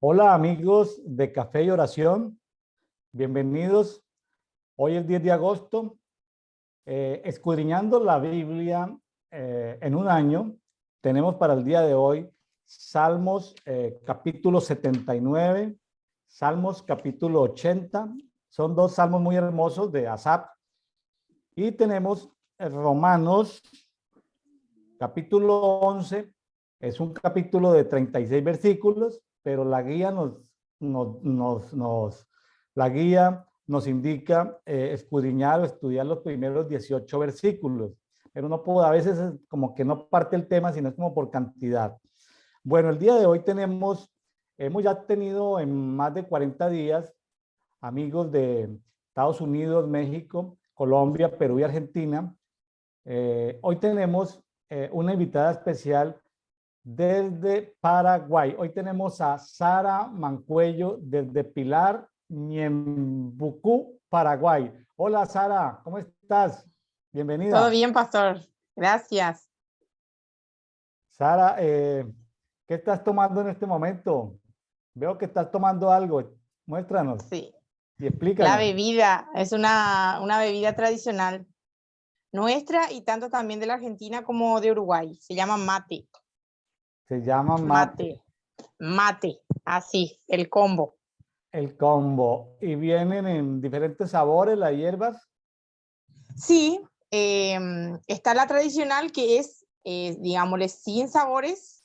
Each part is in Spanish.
Hola amigos de Café y Oración, bienvenidos. Hoy es 10 de agosto, escudriñando la Biblia en un año. Tenemos para el día de hoy Salmos capítulo 79, Salmos capítulo 80. Son dos salmos muy hermosos de Asaf. Y tenemos Romanos capítulo 11. Es un capítulo de 36 versículos, pero la guía la guía nos indica escudriñar o estudiar los primeros 18 versículos, pero no puedo, a veces es como que no parte el tema, sino es como por cantidad. Bueno, el día de hoy hemos ya tenido en más de 40 días amigos de Estados Unidos, México, Colombia, Perú y Argentina. Hoy tenemos una invitada especial desde Paraguay. Hoy tenemos a Sara Mancuello desde Pilar, Ñembucú, Paraguay. Hola Sara, ¿cómo estás? Todo Bienvenida. bien, pastor. Gracias. Sara, ¿qué estás tomando en este momento? Veo que estás tomando algo. Muéstranos Sí. y La explícanos. bebida es una bebida tradicional nuestra y tanto también de la Argentina como de Uruguay. Se llama mate. Se llama mate, Mate. Mate. Así, el combo. el combo. Y vienen en diferentes sabores las hierbas. Sí, está la tradicional que es, digámosle, sin sabores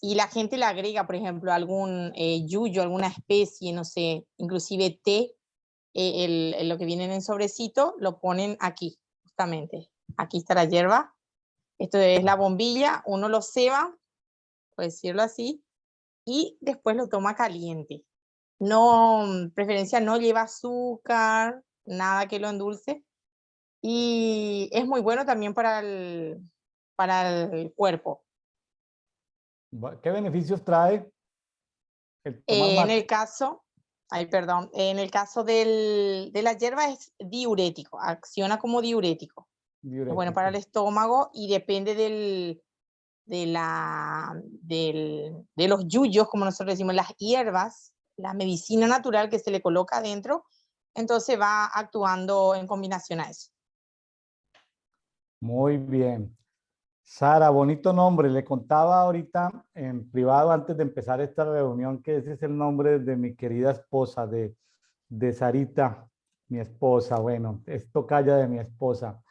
y la gente le agrega, por ejemplo, algún yuyo, alguna especie, no sé, inclusive té. Lo que viene en el sobrecito lo ponen aquí, justamente. Aquí está la hierba. Esto es la bombilla, uno lo ceba, por decirlo así, y después lo toma caliente. No, preferencia no lleva azúcar, nada que lo endulce. Y es muy bueno también para el cuerpo. ¿Qué beneficios trae el tomar En mate? el caso, ay, perdón, en el caso de la hierba es diurético, acciona como diurético. Es bueno para Diurético. el estómago y depende de los yuyos, como nosotros decimos, las hierbas, la medicina natural que se le coloca adentro, entonces va actuando en combinación a eso. Muy bien. Sara, bonito nombre. Le contaba ahorita en privado antes de empezar esta reunión que ese es el nombre de mi querida esposa, de Sarita, mi esposa. Bueno, es tocaya de mi esposa.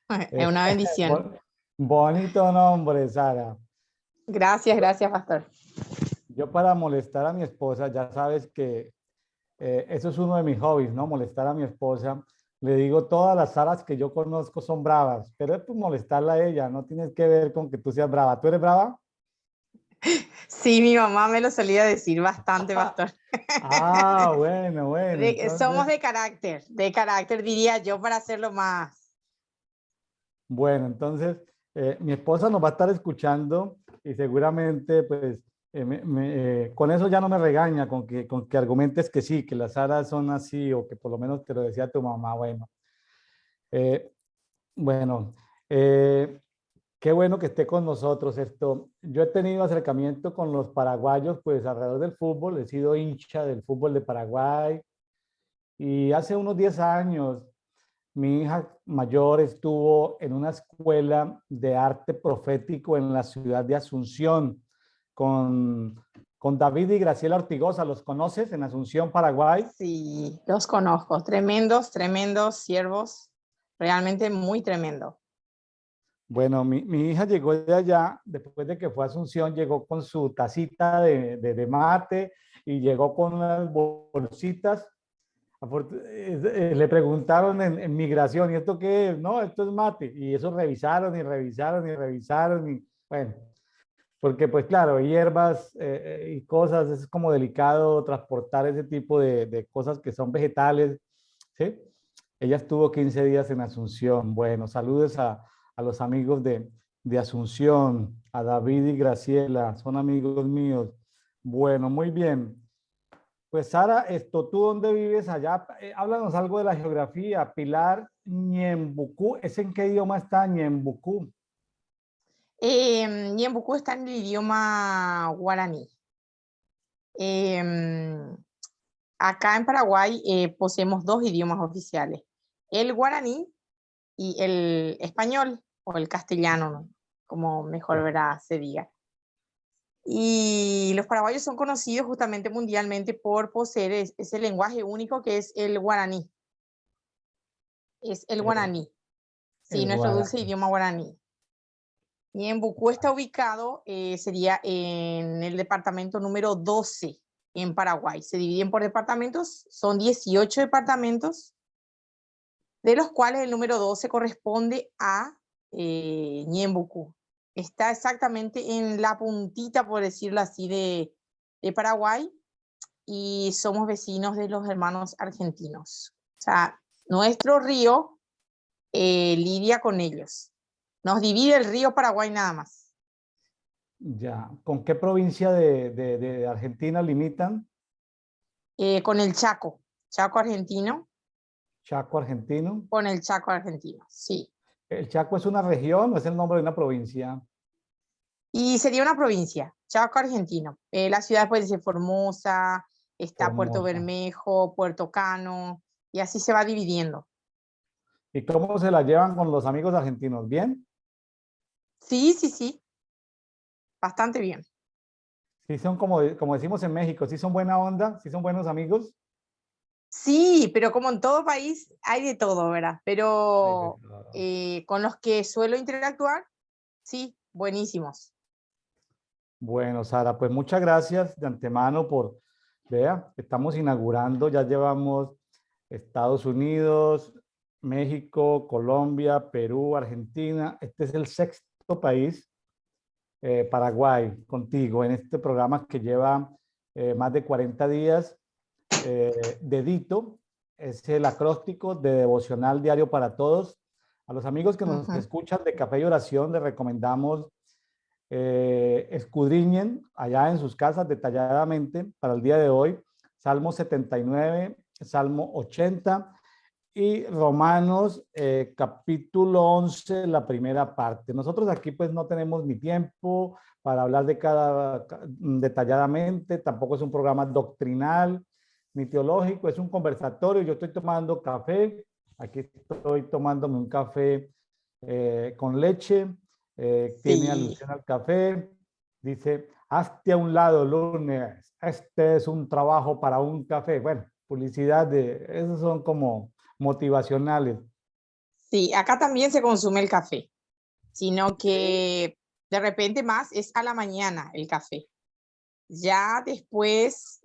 Es Eh, una bendición. bonito nombre, Sara. Gracias, gracias, pastor. Yo para molestar a mi esposa, ya sabes que eso es uno de mis hobbies, ¿no? Molestar a mi esposa. Le digo, todas las Saras que yo conozco son bravas, pero es pues molestarla a ella, no tienes que ver con que tú seas brava. ¿Tú eres brava? Sí, mi mamá me lo solía decir bastante, pastor. Ah, bueno, bueno, Somos entonces, de carácter diría yo, para hacerlo más. bueno, entonces, mi esposa nos va a estar escuchando y seguramente, pues, con eso ya no me regaña, con que argumentes que sí, que las Saras son así, o que por lo menos te lo decía tu mamá, bueno. Eh, bueno, eh, qué bueno que esté con nosotros esto. Yo he tenido acercamiento con los paraguayos, pues alrededor del fútbol, he sido hincha del fútbol de Paraguay y hace unos 10 años mi hija mayor estuvo en una escuela de arte profético en la ciudad de Asunción con, con David y Graciela Ortigosa. ¿Los conoces en Asunción, Paraguay? Sí, los conozco. Tremendos, tremendos siervos. Realmente muy tremendo. Bueno, mi hija llegó de allá, después de que fue a Asunción, llegó con su tacita de mate y llegó con unas bolsitas. Le preguntaron en migración, ¿y esto qué es? No, esto es mate. Y eso revisaron y revisaron y revisaron. Y bueno, porque pues claro, hierbas y cosas, es como delicado transportar ese tipo de cosas que son vegetales, ¿sí? Ella estuvo 15 días en Asunción. Bueno, saludos a los amigos de Asunción, a David y Graciela, son amigos míos. Bueno, muy bien. Pues Sara, ¿tú dónde vives allá? Háblanos algo de la geografía. Pilar, Ñembucú, ¿es en qué idioma está Ñembucú? Ñembucú está en el idioma guaraní. Em, Acá en Paraguay poseemos dos idiomas oficiales, el guaraní y el español o el castellano, ¿no? Como mejor verá se diga. Y los paraguayos son conocidos justamente mundialmente por poseer ese lenguaje único que es el guaraní. Es el El, guaraní, sí, el nuestro dulce guaraní. idioma guaraní. Y en Bucú está ubicado, sería en el departamento número 12 en Paraguay. Se dividen por departamentos, son 18 departamentos, de los cuales el número 12 corresponde a Ñembucú. Está exactamente en la puntita, por decirlo así, de Paraguay, y somos vecinos de los hermanos argentinos. O sea, nuestro río lidia con ellos. Nos divide el río Paraguay nada más. Ya. ¿Con qué provincia de Argentina limitan? Con el Chaco, Chaco argentino, Chaco argentino. con el Chaco argentino, sí. ¿El Chaco es una región o es el nombre de una provincia? Y sería una provincia, Chaco argentino. La ciudad puede ser Formosa, está Puerto Formosa. Bermejo, Puerto Cano, y así se va dividiendo. ¿Y cómo se la llevan con los amigos argentinos? ¿Bien? Sí, sí, sí, bastante bien. Sí son como decimos en México, sí son buena onda, sí son buenos amigos. Sí, pero como en todo país hay de todo, ¿verdad? Ay, de Pero verdad. con los que suelo interactuar, sí, buenísimos. Bueno, Sara, pues muchas gracias de antemano por, vea, estamos inaugurando, ya llevamos Estados Unidos, México, Colombia, Perú, Argentina. Este es el sexto país, Paraguay, contigo, en este programa que lleva más de 40 días. Dedito es el acróstico de Devocional Diario para Todos. A los amigos que nos Ujú. escuchan de Café y Oración les recomendamos escudriñen allá en sus casas detalladamente para el día de hoy Salmo 79, Salmo 80 y Romanos capítulo 11, la primera parte. Nosotros aquí pues no tenemos ni tiempo para hablar de cada detalladamente, tampoco es un programa doctrinal ni teológico, es un conversatorio. Yo estoy tomando café, aquí estoy tomándome un café con leche, tiene Sí, alusión al café, dice, hazte a un lado, lunes, este es un trabajo para un café. Bueno, publicidad de, esos son como motivacionales. sí, acá también se consume el café, sino Sí. que de repente más es a la mañana el café. Ya después,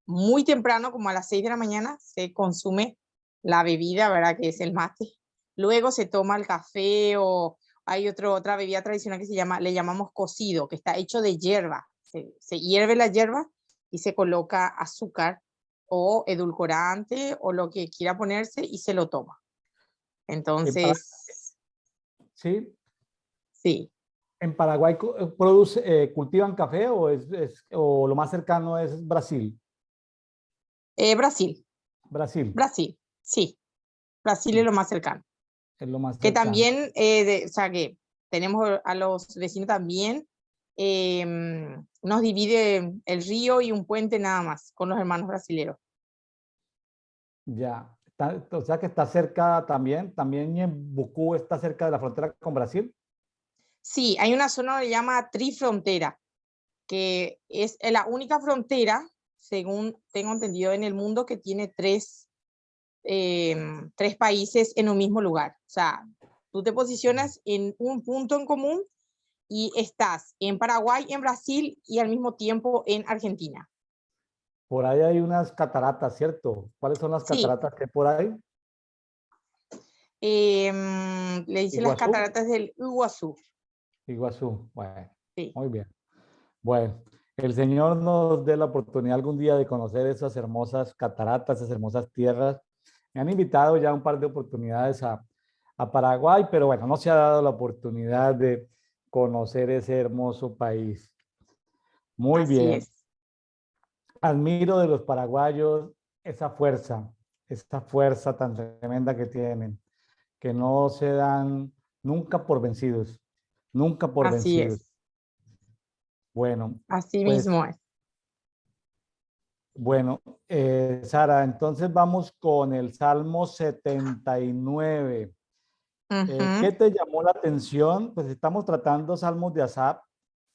muy temprano, como a las 6 de la mañana, se consume la bebida, ¿verdad? Que es el mate. Luego se toma el café o hay otra bebida tradicional que se llama, le llamamos cocido, que está hecho de hierba. Se hierve la hierba y se coloca azúcar o edulcorante o lo que quiera ponerse y se lo toma. En, Para- Entonces, sí, sí. en Paraguay cultivan café o lo más cercano es Brasil. Brasil, Brasil Brasil, sí. Brasil es lo más cercano. es lo más Que cercano. también, o sea, que tenemos a los vecinos también, nos divide el río y un puente nada más con los hermanos brasileros. Ya, o sea que está cerca también en Bucú está cerca de la frontera con Brasil. Sí, hay una zona que se llama trifrontera, que es la única frontera, según tengo entendido, en el mundo que tiene tres países en un mismo lugar. O sea, tú te posicionas en un punto en común y estás en Paraguay, en Brasil y al mismo tiempo en Argentina. Por ahí hay unas cataratas, ¿cierto? ¿Cuáles son las Sí, cataratas que hay por ahí? le dicen las Iguazú. cataratas del Iguazú. Iguazú. Bueno, Sí, muy bien. Bueno, el Señor nos dé la oportunidad algún día de conocer esas hermosas cataratas, esas hermosas tierras. Me han invitado ya un par de oportunidades a Paraguay, pero bueno, no se ha dado la oportunidad de conocer ese hermoso país. Muy así bien. es. Admiro de los paraguayos esa fuerza tan tremenda que tienen, que no se dan nunca por vencidos, nunca por Así vencidos. es. Bueno, Así pues mismo es. Bueno, Sara, entonces vamos con el Salmo 79. ¿Qué Ujú. te llamó la atención? Pues estamos tratando salmos de Asaf.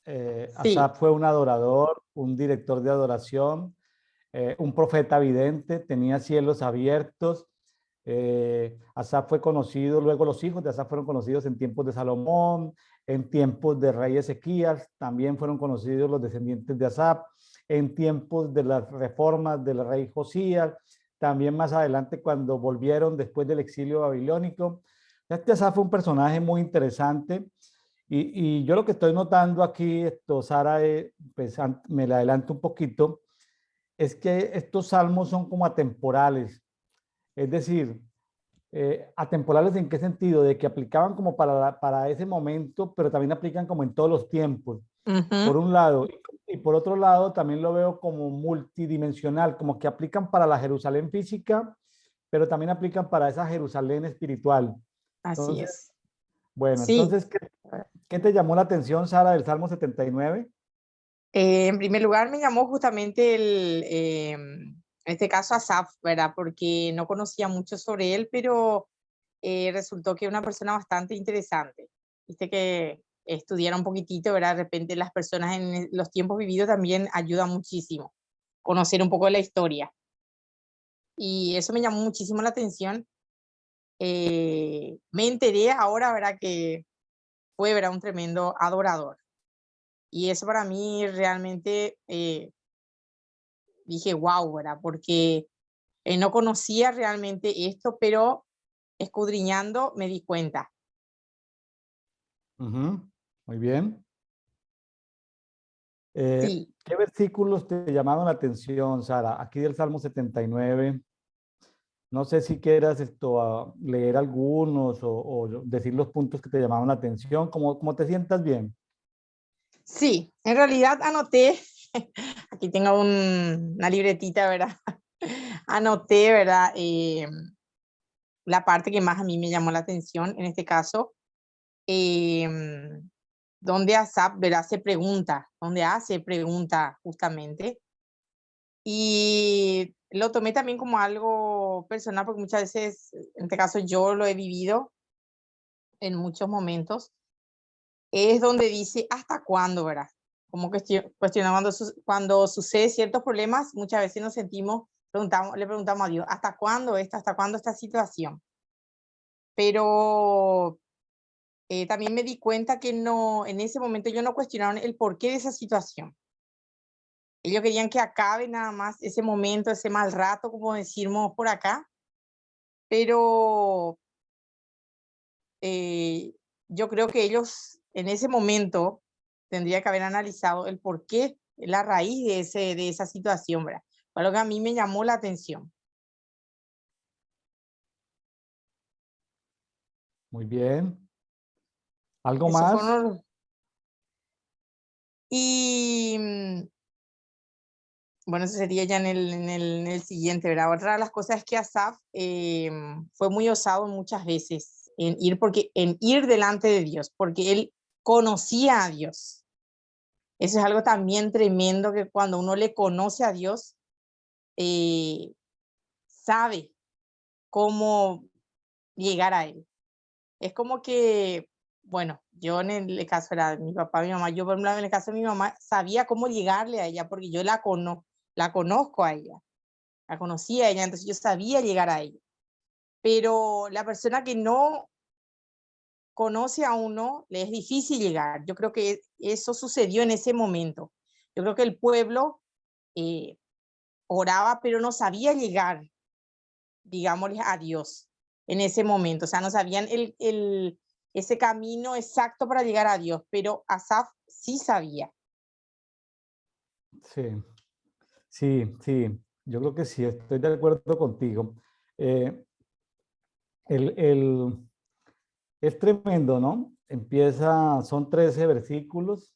Sí, Asaf fue un adorador, un director de adoración, un profeta vidente, tenía cielos abiertos. Asaf fue conocido, luego los hijos de Asaf fueron conocidos en tiempos de Salomón, en tiempos de rey Ezequías, también fueron conocidos los descendientes de Asaf, en tiempos de las reformas del rey Josías, también más adelante cuando volvieron después del exilio babilónico. Este Asaf fue un personaje muy interesante y yo lo que estoy notando aquí, esto, Sara, pues me la adelanto un poquito, es que estos salmos son como atemporales, es decir, atemporales en qué sentido, de que aplicaban como para ese momento, pero también aplican como en todos los tiempos, por ujú. un lado, y por otro lado también lo veo como multidimensional, como que aplican para la Jerusalén física, pero también aplican para esa Jerusalén espiritual. Así Entonces, es. bueno, Sí. entonces, ¿qué te llamó la atención, Sara, del Salmo 79? En primer lugar, me llamó justamente en este caso Asaf, ¿verdad? Porque no conocía mucho sobre él, pero resultó que es una persona bastante interesante. Viste que estudiar un poquitito, ¿verdad? De repente las personas en los tiempos vividos también ayuda muchísimo, conocer un poco de la historia. Y eso me llamó muchísimo la atención. Me enteré ahora, ¿verdad? Que fue, ¿verdad? Un tremendo adorador. Y eso para mí realmente dije, wow, ¿verdad? Porque no conocía realmente esto, pero escudriñando me di cuenta. Ujú, muy bien. Sí, ¿Qué versículos te llamaron la atención, Sara? Aquí del Salmo 79. No sé si quieras esto, leer algunos o decir los puntos que te llamaron la atención, como te sientas bien. sí, en realidad anoté, aquí tengo una libretita, ¿verdad? Anoté, ¿verdad? La parte que más a mí me llamó la atención, en este caso, donde Asap, ¿verdad? Se pregunta, donde hace pregunta justamente. Y lo tomé también como algo personal, porque muchas veces, en este caso yo lo he vivido en muchos momentos, es donde dice, ¿hasta cuándo, verdad? Como cuestiona cuando sucede ciertos problemas, muchas veces nos sentimos, le preguntamos a Dios, ¿hasta cuándo esto? ¿Hasta cuándo esta situación? Pero también me di cuenta que no, en ese momento yo no cuestionaron el porqué de esa situación. Ellos querían que acabe nada más ese momento, ese mal rato, como decimos por acá, pero eh, yo creo que ellos en ese momento tendría que haber analizado el por qué, la raíz de esa situación, ¿verdad? Fue lo que a mí me llamó la atención. Muy bien. ¿Algo Eso fue más? uno. Y bueno, eso sería ya en el siguiente, ¿verdad? Otra de las cosas es que Asaf fue muy osado muchas veces en ir delante de Dios, porque él conocía a Dios. Eso es algo también tremendo que cuando uno le conoce a Dios, eh, sabe cómo llegar a él. Es como que, bueno, yo en el caso era de mi papá, mi mamá, yo por un lado en el caso de mi mamá sabía cómo llegarle a ella porque yo la conozco a ella, la conocía a ella, entonces yo sabía llegar a ella. Pero la persona que no conoce a uno, le es difícil llegar. Yo creo que eso sucedió en ese momento. Yo creo que el pueblo eh, oraba, pero no sabía llegar, digámosle, a Dios en ese momento. O sea, no sabían ese camino exacto para llegar a Dios, pero Asaf sí sabía. Sí, sí, sí. Yo creo que sí, estoy de acuerdo contigo. Eh, el, es tremendo, ¿no? Son 13 versículos.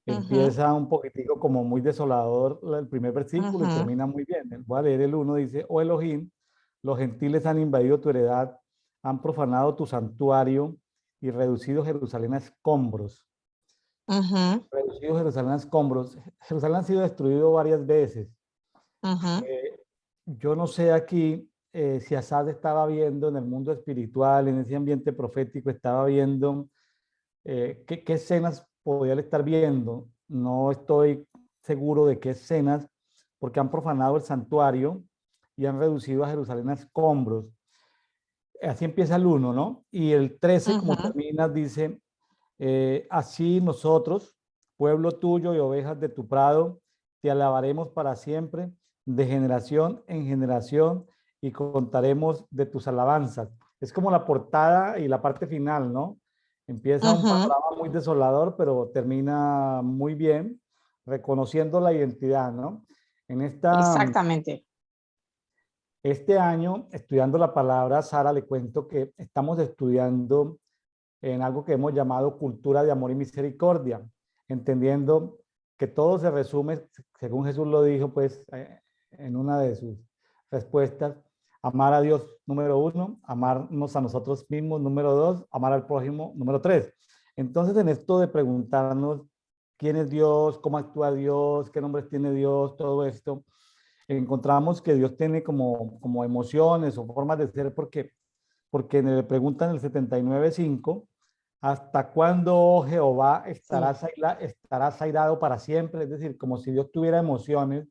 Ujú, Empieza un poquitico como muy desolador el primer versículo y ujú, termina muy bien. Voy a leer el uno, dice, oh Elohim, los gentiles han invadido tu heredad, han profanado tu santuario y reducido Jerusalén a escombros. ujú, Reducido Jerusalén a escombros. Jerusalén ha sido destruido varias veces. Ujú. Yo no sé aquí si Asad estaba viendo en el mundo espiritual, en ese ambiente profético, estaba viendo qué escenas podía él estar viendo. No estoy seguro de qué escenas, porque han profanado el santuario y han reducido a Jerusalén a escombros. Así empieza el uno, ¿no? Y el 13 como Ujú. termina, dice, así nosotros, pueblo tuyo y ovejas de tu prado, te alabaremos para siempre, de generación en generación, y contaremos de tus alabanzas. Es como la portada y la parte final, ¿no? Empieza un Ujú. panorama muy desolador, pero termina muy bien, reconociendo la identidad, ¿no? En Exactamente. este año, estudiando la palabra, Sara, le cuento que estamos estudiando en algo que hemos llamado cultura de amor y misericordia, entendiendo que todo se resume, según Jesús lo dijo, pues, en una de sus respuestas, amar a Dios, número uno, amarnos a nosotros mismos, número dos, amar al prójimo, número tres. Entonces, en esto de preguntarnos quién es Dios, cómo actúa Dios, qué nombres tiene Dios, todo esto, encontramos que Dios tiene como emociones o formas de ser porque le preguntan en el 79:5, ¿hasta cuándo, oh Jehová, Sí. estarás airado para siempre? Es decir, como si Dios tuviera emociones.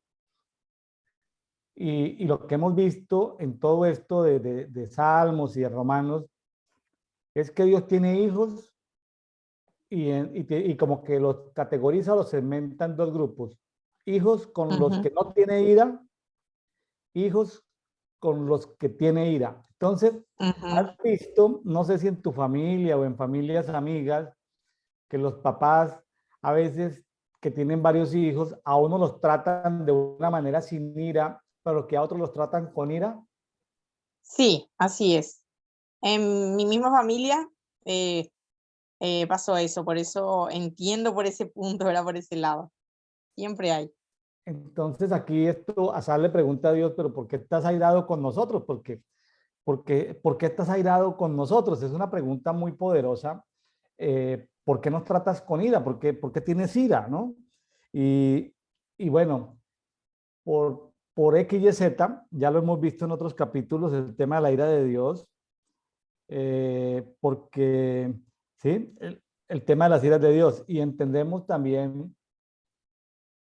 Y lo que hemos visto en todo esto de Salmos y de Romanos es que Dios tiene hijos y como que los categoriza, los segmenta en dos grupos. Hijos con los Ujú. que no tiene ira, hijos con los que tiene ira. Entonces, has Ujú. visto, no sé si en tu familia o en familias amigas, que los papás a veces que tienen varios hijos, a uno los tratan de una manera sin ira, pero que a otros los tratan con ira. Sí, así es. En mi misma familia eh, pasó eso, por eso entiendo por ese punto, ¿verdad? Por ese lado. Siempre hay. Entonces aquí esto, Azar le pregunta a Dios, pero ¿por qué estás airado con nosotros? ¿Por qué estás airado con nosotros? Es una pregunta muy poderosa. ¿Por qué nos tratas con ira? Por qué tienes ira? ¿No? Y, y bueno, por X y Z, ya lo hemos visto en otros capítulos, el tema de la ira de Dios, porque, ¿sí? El tema de las iras de Dios. Y entendemos también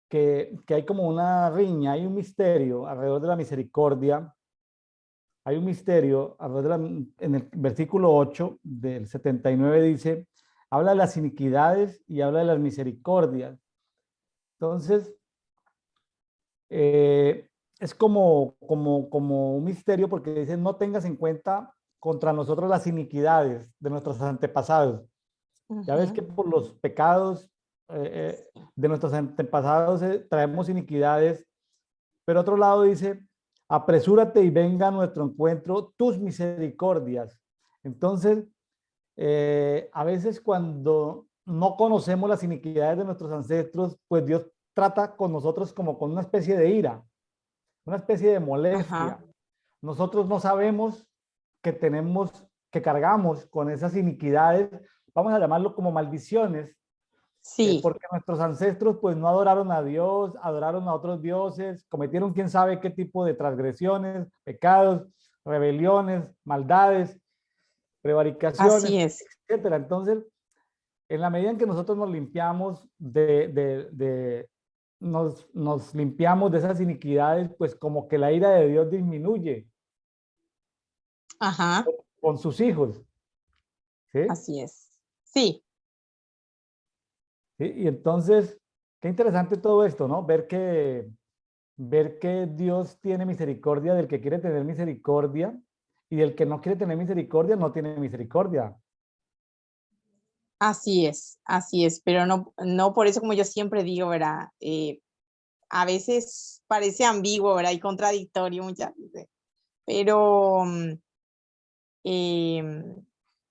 que hay como una riña, hay un misterio alrededor de la misericordia, hay un misterio alrededor de en el versículo 8 del 79 dice, habla de las iniquidades y habla de las misericordias. Entonces, es como un misterio porque dice, no tengas en cuenta contra nosotros las iniquidades de nuestros antepasados. Ya ves que Ujú. por los pecados de nuestros antepasados traemos iniquidades, pero otro lado dice, apresúrate y venga a nuestro encuentro tus misericordias. Entonces, a veces cuando no conocemos las iniquidades de nuestros ancestros, pues Dios trata con nosotros como con una especie de ira, una especie de Ajá. molestia. Nosotros no sabemos que tenemos, que cargamos con esas iniquidades, vamos a llamarlo como maldiciones, Sí, porque nuestros ancestros pues no adoraron a Dios, adoraron a otros dioses, cometieron quién sabe qué tipo de transgresiones, pecados, rebeliones, maldades, prevaricaciones, así es. etcétera. Entonces, en la medida en que nosotros nos limpiamos nos limpiamos de esas iniquidades, pues como que la ira de Dios disminuye Ajá, con sus hijos, ¿sí? así es. Sí, ¿Sí? Y entonces, qué interesante todo esto, ¿no? Ver que Dios tiene misericordia del que quiere tener misericordia y del que no quiere tener misericordia no tiene misericordia. así es, pero no por eso como yo siempre digo, ¿verdad? A veces parece ambiguo, ¿verdad? Y contradictorio muchas veces, pero em,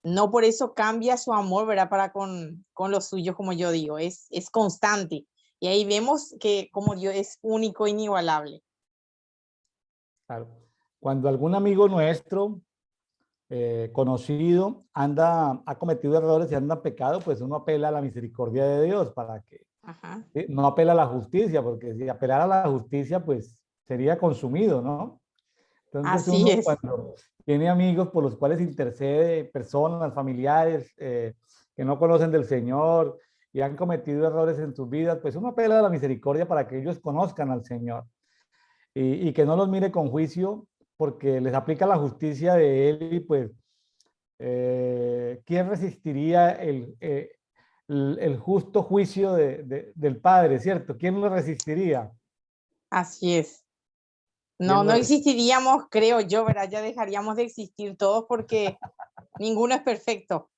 no por eso cambia su amor, ¿verdad? Para con los suyos, como yo digo, es constante. Y ahí vemos que como Dios es único, inigualable. Claro. Cuando algún amigo nuestro conocido ha cometido errores y anda pecado, pues uno apela a la misericordia de Dios para que Ajá, ¿sí? No apela a la justicia, porque si apelara a la justicia, pues sería consumido, ¿no? Entonces Así uno es. cuando tiene amigos por los cuales intercede, personas, familiares que no conocen del Señor y han cometido errores en sus vidas, pues uno apela a la misericordia para que ellos conozcan al Señor y que no los mire con juicio porque les aplica la justicia de Él y pues, ¿quién resistiría el justo juicio del Padre, cierto? ¿Quién lo resistiría? Así es. No, ¿Quién no lo existiríamos, creo yo, ¿verdad? Ya dejaríamos de existir todos porque ninguno es perfecto.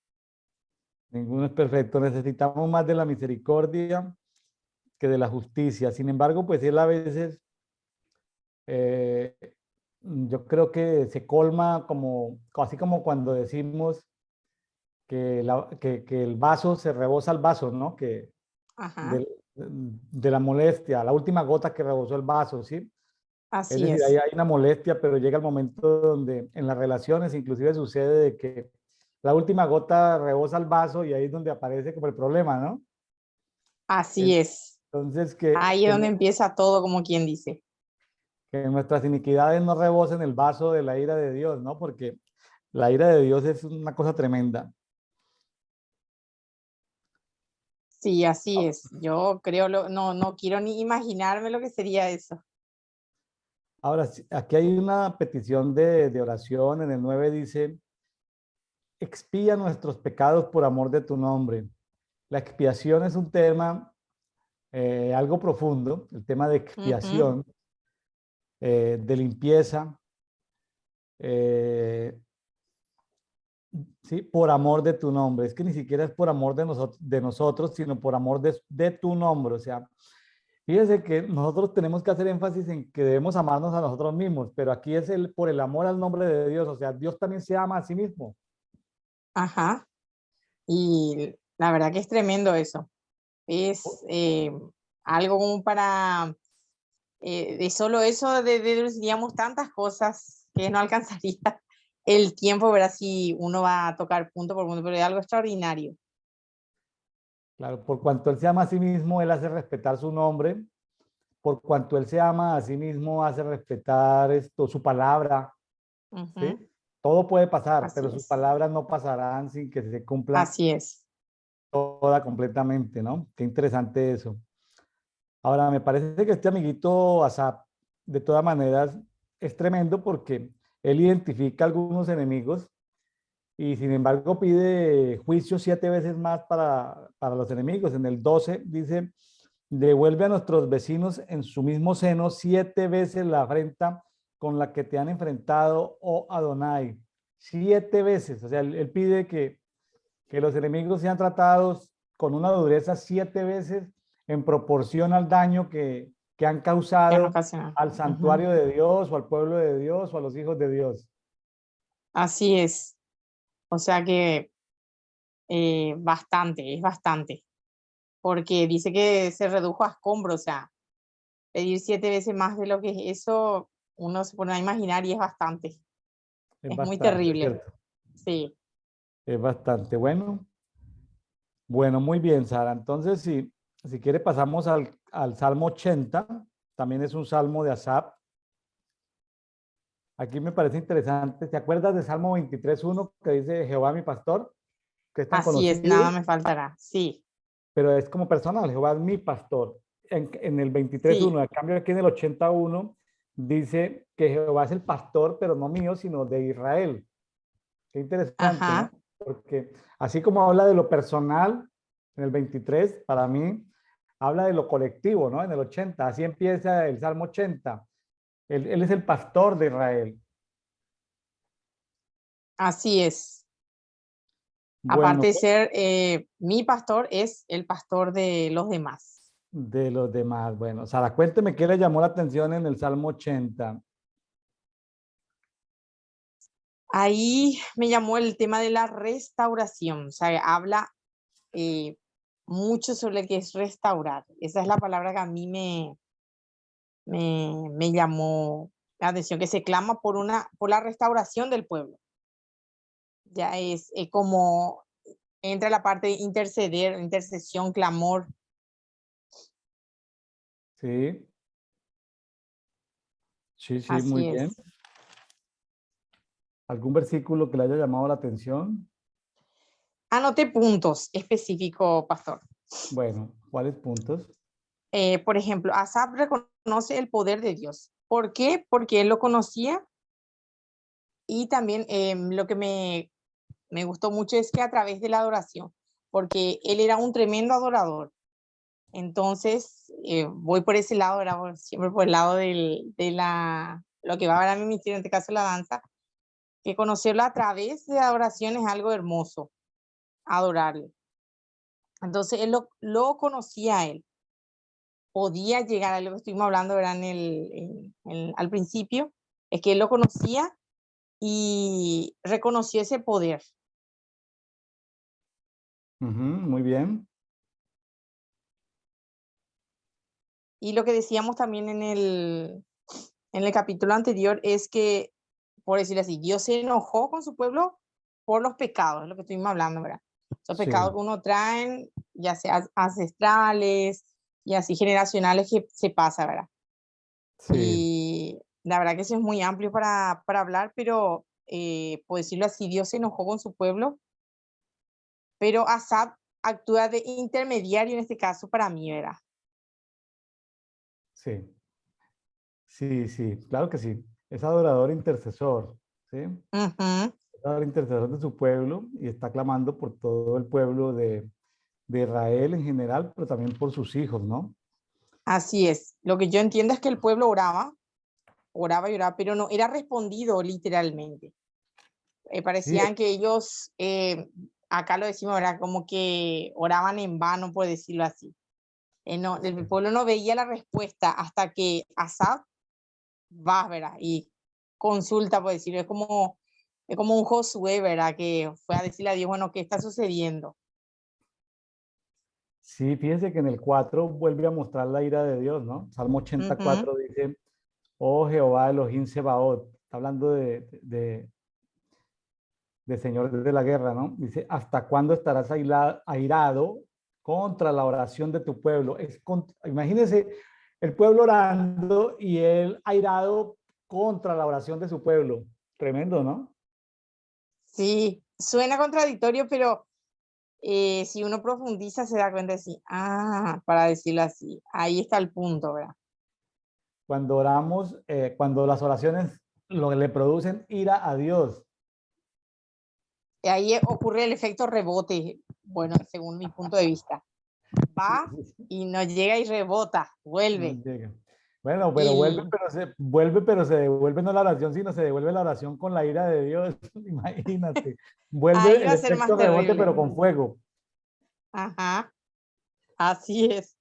Ninguno es perfecto. Necesitamos más de la misericordia que de la justicia. Sin embargo, pues él a veces, eh, yo creo que se colma como, así como cuando decimos que el vaso se rebosa el vaso, ¿no? Que Ajá, de la molestia, la última gota que rebosó el vaso, ¿sí? Es así decir, ahí es. hay una molestia, pero llega el momento donde en las relaciones inclusive sucede de que la última gota rebosa el vaso y ahí es donde aparece como el problema, ¿no? Así es. Entonces, Ahí es donde empieza todo, como quien dice. que nuestras iniquidades no rebosen el vaso de la ira de Dios, ¿no? Porque la ira de Dios es una cosa tremenda. Sí, así es. Yo creo, no, no quiero ni imaginarme lo que sería eso. Ahora, aquí hay una petición de oración. En el 9 dice, expía nuestros pecados por amor de tu nombre. La expiación es un tema algo profundo, el tema de Ujú. expiación, de limpieza, eh, ¿sí? Por amor de tu nombre. Es que ni siquiera es por amor de nosotros, sino por amor de tu nombre. O sea, fíjese que nosotros tenemos que hacer énfasis en que debemos amarnos a nosotros mismos, pero aquí es por el amor al nombre de Dios. O sea, Dios también se ama a sí mismo. Ajá. Y la verdad que es tremendo eso. Es algo como para, de solo eso deduciríamos tantas cosas que no alcanzaría el tiempo, ver si uno va a tocar punto por punto, pero es algo extraordinario. Claro, por cuanto Él se ama a sí mismo, Él hace respetar su nombre. Por cuanto Él se ama a sí mismo, hace respetar esto, su palabra, ¿sí? Ujú. Todo puede pasar, Así pero sus es. palabras no pasarán sin que se cumpla Así es. toda completamente, ¿no? Qué interesante eso. Ahora, me parece que este amiguito Asap, de todas maneras, es tremendo porque él identifica algunos enemigos y sin embargo pide juicio 7 veces más para los enemigos. En el 12 dice, devuelve a nuestros vecinos en su mismo seno 7 veces la afrenta con la que te han enfrentado, oh Adonai. 7 veces, o sea, él pide que los enemigos sean tratados con una dureza 7 veces en proporción al daño que han Ya no causado ocasiona. al Ujú. santuario de Dios o al pueblo de Dios o a los hijos de Dios. Así es. O sea que bastante, es bastante. Porque dice que se redujo a escombros, o sea, pedir 7 veces más de lo que es eso, uno se pone a imaginar y es bastante. Es Es muy bastante, terrible. ¿cierto? Sí. Es bastante bueno. Bueno, muy bien, Sara. Entonces, si quiere, pasamos al Salmo 80. También es un salmo de Asaf. Aquí me parece interesante. ¿Te acuerdas del Salmo 23:1 que dice Jehová mi pastor? Que es tan Así es, nada conocido, me faltará. Sí, pero es como personal. Jehová es mi pastor. En el 23:1. sí. En cambio, aquí en el 81 dice que Jehová es el pastor, pero no mío, sino de Israel. Qué interesante, ¿no? Ajá. Porque así como habla de lo personal en el 23, para mí habla de lo colectivo, ¿no? En el 80, así empieza el Salmo 80. Él es el pastor de Israel. Así es. Bueno, Aparte de ser mi pastor, es el pastor de los demás. de los demás. Bueno, Sara, cuénteme qué le llamó la atención en el Salmo 80. Ahí me llamó el tema de la restauración. O sea, habla eh, mucho sobre lo que es restaurar. Esa es la palabra que a mí me llamó la atención, que se clama por la restauración del pueblo. Ya es como entra la parte de interceder, intercesión, clamor. Sí, Sí, sí, muy Así bien. es. ¿Algún versículo que le haya llamado la atención? Anoté puntos específicos, pastor. Bueno, ¿cuáles puntos? Por ejemplo, Asaf reconoce el poder de Dios. ¿Por qué? Porque él lo conocía y también lo que me gustó mucho es que a través de la adoración, porque él era un tremendo adorador. Entonces, voy por ese lado, ¿verdad? Siempre por el lado lo que va a ver a mi ministerio, en este caso la danza, que conocerlo a través de la adoración es algo hermoso, adorarle. Entonces, él lo conocía a él, podía llegar a lo que estuvimos hablando, ¿verdad? Al principio, es que él lo conocía y reconoció ese poder. Ujú, muy bien. Y lo que decíamos también en el capítulo anterior es que, por decirlo así, Dios se enojó con su pueblo por los pecados, es lo que estuvimos hablando, ¿verdad? Los pecados Sí, que uno traen, ya sea ancestrales y así generacionales que se pasa, ¿verdad? sí, Y la verdad que eso es muy amplio para hablar, pero por decirlo así, Dios se enojó con su pueblo, pero Asaf actúa de intermediario en este caso para mí, ¿verdad? sí, sí, sí, claro que sí. Es adorador intercesor, ¿sí? Ujú. Es adorador intercesor de su pueblo y está clamando por todo el pueblo de Israel en general, pero también por sus hijos, ¿no? Así es. Lo que yo entiendo es que el pueblo oraba y oraba, pero no era respondido literalmente. Sí, Parecían que ellos, acá lo decimos, ¿verdad? Como que oraban en vano, por decirlo así. No, el pueblo no veía la respuesta hasta que Asaf va, ¿verdad? Y consulta, por decirlo. Es como un Josué, ¿verdad? Que fue a decirle a Dios, bueno, ¿qué está sucediendo? sí, fíjense que en el 4 vuelve a mostrar la ira de Dios, ¿no? Salmo Ujú. 84 dice, oh Jehová Elohim Sebaot, está hablando de Señor de la guerra, ¿no? Dice, ¿hasta cuándo estarás airado contra la oración de tu pueblo? Imagínense el pueblo orando y él airado contra la oración de su pueblo. Tremendo, ¿no? Sí, suena contradictorio, pero si uno profundiza se da cuenta de sí, para decirlo así, ahí está el punto, ¿verdad? Cuando oramos, cuando las oraciones lo que le producen ira a Dios. Y ahí ocurre el efecto rebote, bueno, según mi punto de vista. Sí, Va sí, sí, y no llega y rebota, no vuelve. llega. Bueno, pero Y vuelve, pero se devuelve no la oración, sino se devuelve la oración con la ira de Dios. Imagínate. Vuelve ahí va el a ser efecto más rebote, terrible. pero con fuego. Ajá, así es.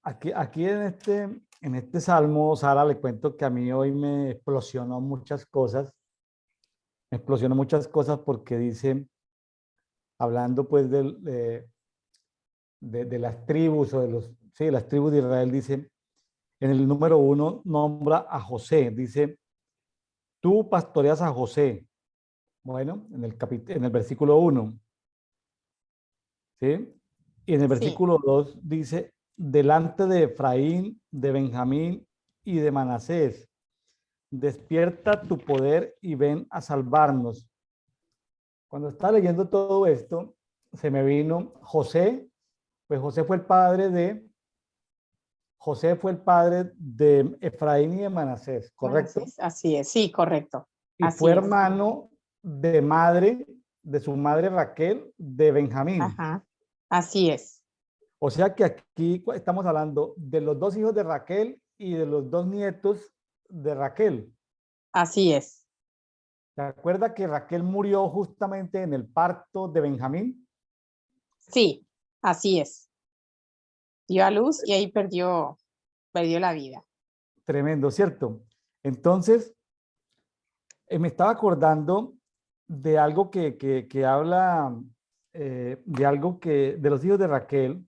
Aquí en este salmo, Sara, le cuento que a mí hoy me explosionó muchas cosas. Me explosionó muchas cosas porque dice, hablando pues de las tribus o sí, de las tribus de Israel, dice, en el número 1 nombra a José, dice, tú pastoreas a José. Bueno, en el versículo 1, ¿sí? Y en el Sí, versículo 2 dice, delante de Efraín, de Benjamín y de Manasés, despierta tu poder y ven a salvarnos. Cuando estaba leyendo todo esto, se me vino José, pues José fue el padre de Efraín y de Manasés, ¿correcto? así es, sí, correcto. Y fue Así es. hermano de su madre Raquel, de Benjamín. Ajá, así es. O sea que aquí estamos hablando de los dos hijos de Raquel y de los dos nietos de Raquel. Así es. ¿Se acuerda que Raquel murió justamente en el parto de Benjamín? Sí, así es. Dio a luz y ahí perdió la vida. Tremendo, ¿cierto? Entonces, me estaba acordando de algo que habla, de algo de los hijos de Raquel.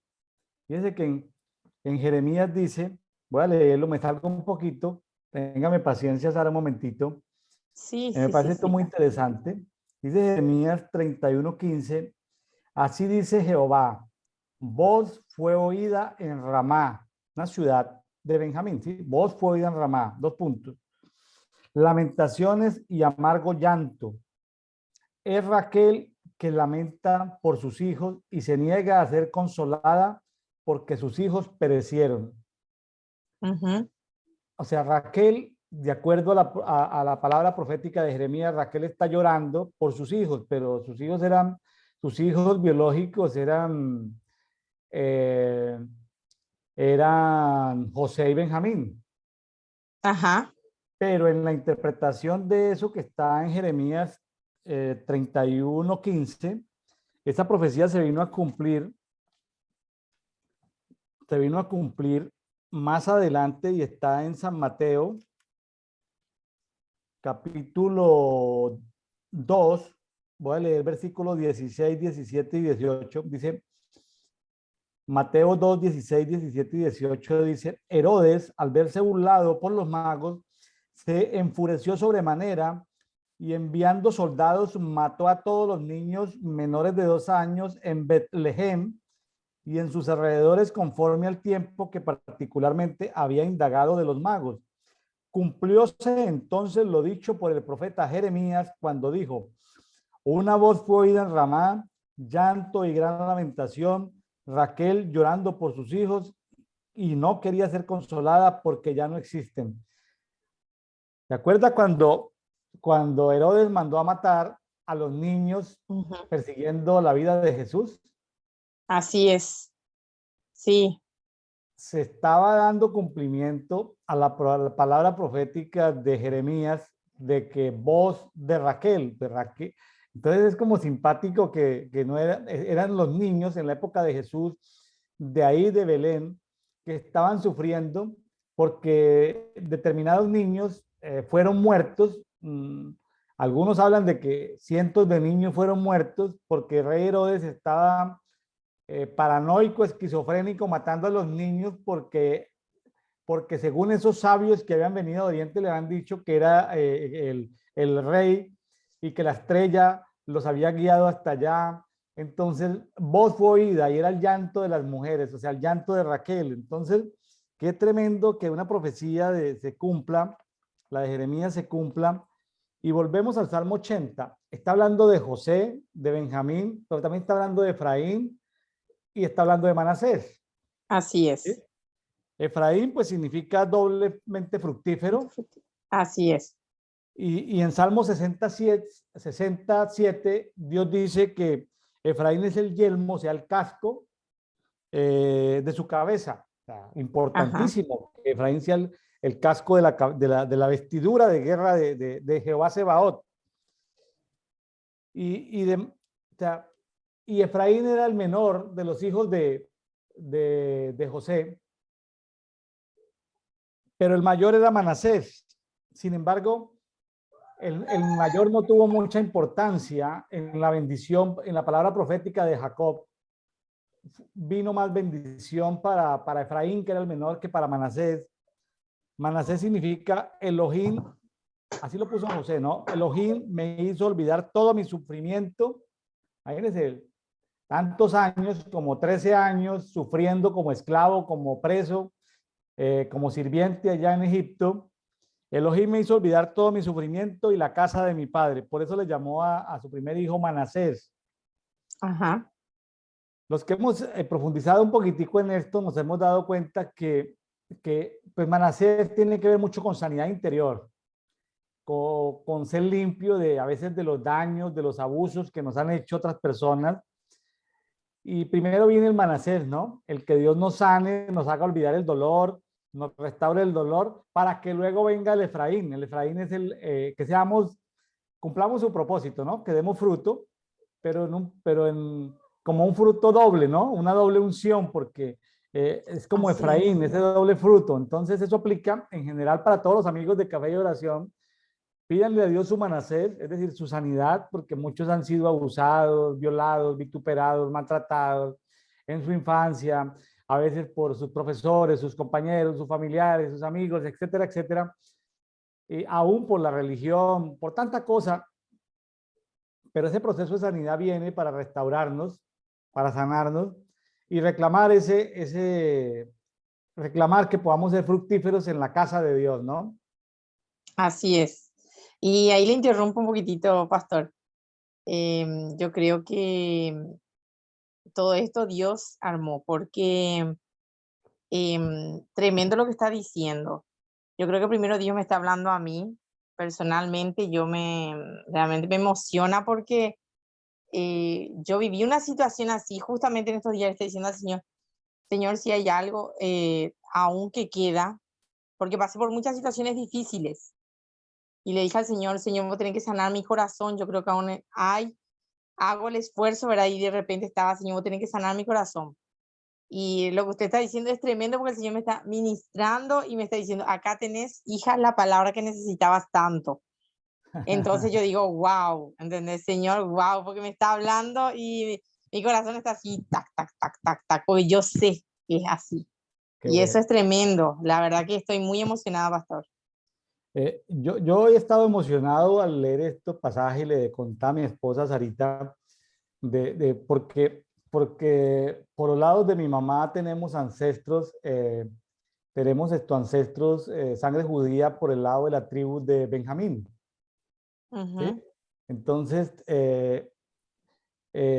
Fíjense que en Jeremías dice, voy a leerlo, me salgo un poquito, téngame paciencia, Sara, un momentito. Sí, Me sí, sí, parece esto sí. muy interesante. Dice Jeremías 31:15, así dice Jehová, voz fue oída en Ramá, una ciudad de Benjamín, ¿sí? Voz fue oída en Ramá, 2 puntos. Lamentaciones y amargo llanto. Es Raquel que lamenta por sus hijos y se niega a ser consolada porque sus hijos perecieron. Ujú. O sea, Raquel, de acuerdo a la palabra profética de Jeremías, Raquel está llorando por sus hijos, pero sus hijos biológicos eh, eran José y Benjamín. Ajá. Pero en la interpretación de eso que está en Jeremías 31:15, esa profecía se vino a cumplir más adelante y está en San Mateo, capítulo 2. Voy a leer versículos 16, 17 y 18. Dice, Mateo 2, 16, 17 y 18 dice, Herodes, al verse burlado por los magos, se enfureció sobremanera y enviando soldados mató a todos los niños menores de 2 años en Betlehem y en sus alrededores conforme al tiempo que particularmente había indagado de los magos. Cumplióse entonces lo dicho por el profeta Jeremías cuando dijo, una voz fue oída en Ramá, llanto y gran lamentación, Raquel llorando por sus hijos y no quería ser consolada porque ya no existen. ¿Se acuerda cuando Herodes mandó a matar a los niños Ujú. persiguiendo la vida de Jesús? Así es. Sí. Se estaba dando cumplimiento a la palabra profética de Jeremías de que voz de Raquel. Entonces es como simpático que no eran los niños en la época de Jesús, de ahí de Belén, que estaban sufriendo porque determinados niños fueron muertos. Algunos hablan de que cientos de niños fueron muertos porque el rey Herodes estaba paranoico, esquizofrénico, matando a los niños porque según esos sabios que habían venido de Oriente le habían dicho que era el rey y que la estrella los había guiado hasta allá. Entonces, voz fue oída y era el llanto de las mujeres, o sea, el llanto de Raquel. Entonces, qué tremendo que una profecía se cumpla, la de Jeremías se cumpla. Y volvemos al Salmo 80. Está hablando de José, de Benjamín, pero también está hablando de Efraín, y está hablando de Manasés. Así ¿Sí? es. Efraín pues significa doblemente fructífero Así es. y en Salmo 67 Dios dice que Efraín es el yelmo, o sea, el casco de su cabeza. O sea, Ajá. importantísimo que Efraín sea el casco de la vestidura de guerra de Jehová Sebaot. O sea, y Efraín era el menor de los hijos de José, pero el mayor era Manasés. Sin embargo, el mayor no tuvo mucha importancia en la bendición, en la palabra profética de Jacob. Vino más bendición para Efraín, que era el menor, que para Manasés. Manasés significa Elohim, así lo puso José, ¿no? Elohim me hizo olvidar todo mi sufrimiento. Imagínense, tantos años, como 13 años, sufriendo como esclavo, como preso, como sirviente allá en Egipto. Elohim me hizo olvidar todo mi sufrimiento y la casa de mi padre. Por eso le llamó a su primer hijo Manasés. Ajá. Los que hemos profundizado un poquitico en esto, nos hemos dado cuenta que pues Manasés tiene que ver mucho con sanidad interior, con ser limpio a veces de los daños, de los abusos que nos han hecho otras personas. Y primero viene el Manasés, ¿no? El que Dios nos sane, nos haga olvidar el dolor, nos restaure el dolor, para que luego venga el Efraín. El Efraín es que cumplamos su propósito, ¿no? Que demos fruto, como un fruto doble, ¿no? Una doble unción, porque es como Así es. Efraín, ese doble fruto. Entonces eso aplica en general para todos los amigos de Café y Oración. Pídanle a Dios su Manasés, es decir, su sanidad, porque muchos han sido abusados, violados, vituperados, maltratados en su infancia, a veces por sus profesores, sus compañeros, sus familiares, sus amigos, etcétera, etcétera. Y aún por la religión, por tanta cosa. Pero ese proceso de sanidad viene para restaurarnos, para sanarnos y reclamar reclamar que podamos ser fructíferos en la casa de Dios, ¿no? Así es. Y ahí le interrumpo un poquitito, pastor. Yo creo que todo esto Dios armó, porque tremendo lo que está diciendo. Yo creo que primero Dios me está hablando a mí, personalmente, realmente me emociona porque yo viví una situación así, justamente en estos días le estoy diciendo al Señor, Señor, si hay algo aún que queda, porque pasé por muchas situaciones difíciles. Y le dije al Señor, Señor, vos tenés que sanar mi corazón, yo creo que aún hago el esfuerzo, ¿verdad? Y de repente estaba, Señor, vos tenés que sanar mi corazón. Y lo que usted está diciendo es tremendo porque el Señor me está ministrando y me está diciendo, acá tenés, hija, la palabra que necesitabas tanto. Entonces yo digo, wow, ¿entendés, Señor? Wow, porque me está hablando y mi corazón está así, tac, tac, tac, tac, tac, porque yo sé que es así. Qué Y eso bueno. es tremendo. La verdad que estoy muy emocionada, pastor. Yo he estado emocionado al leer este pasaje y le contaba a mi esposa Sarita porque por los lados de mi mamá tenemos estos ancestros, sangre judía por el lado de la tribu de Benjamín, ¿sí? Ujú. Entonces,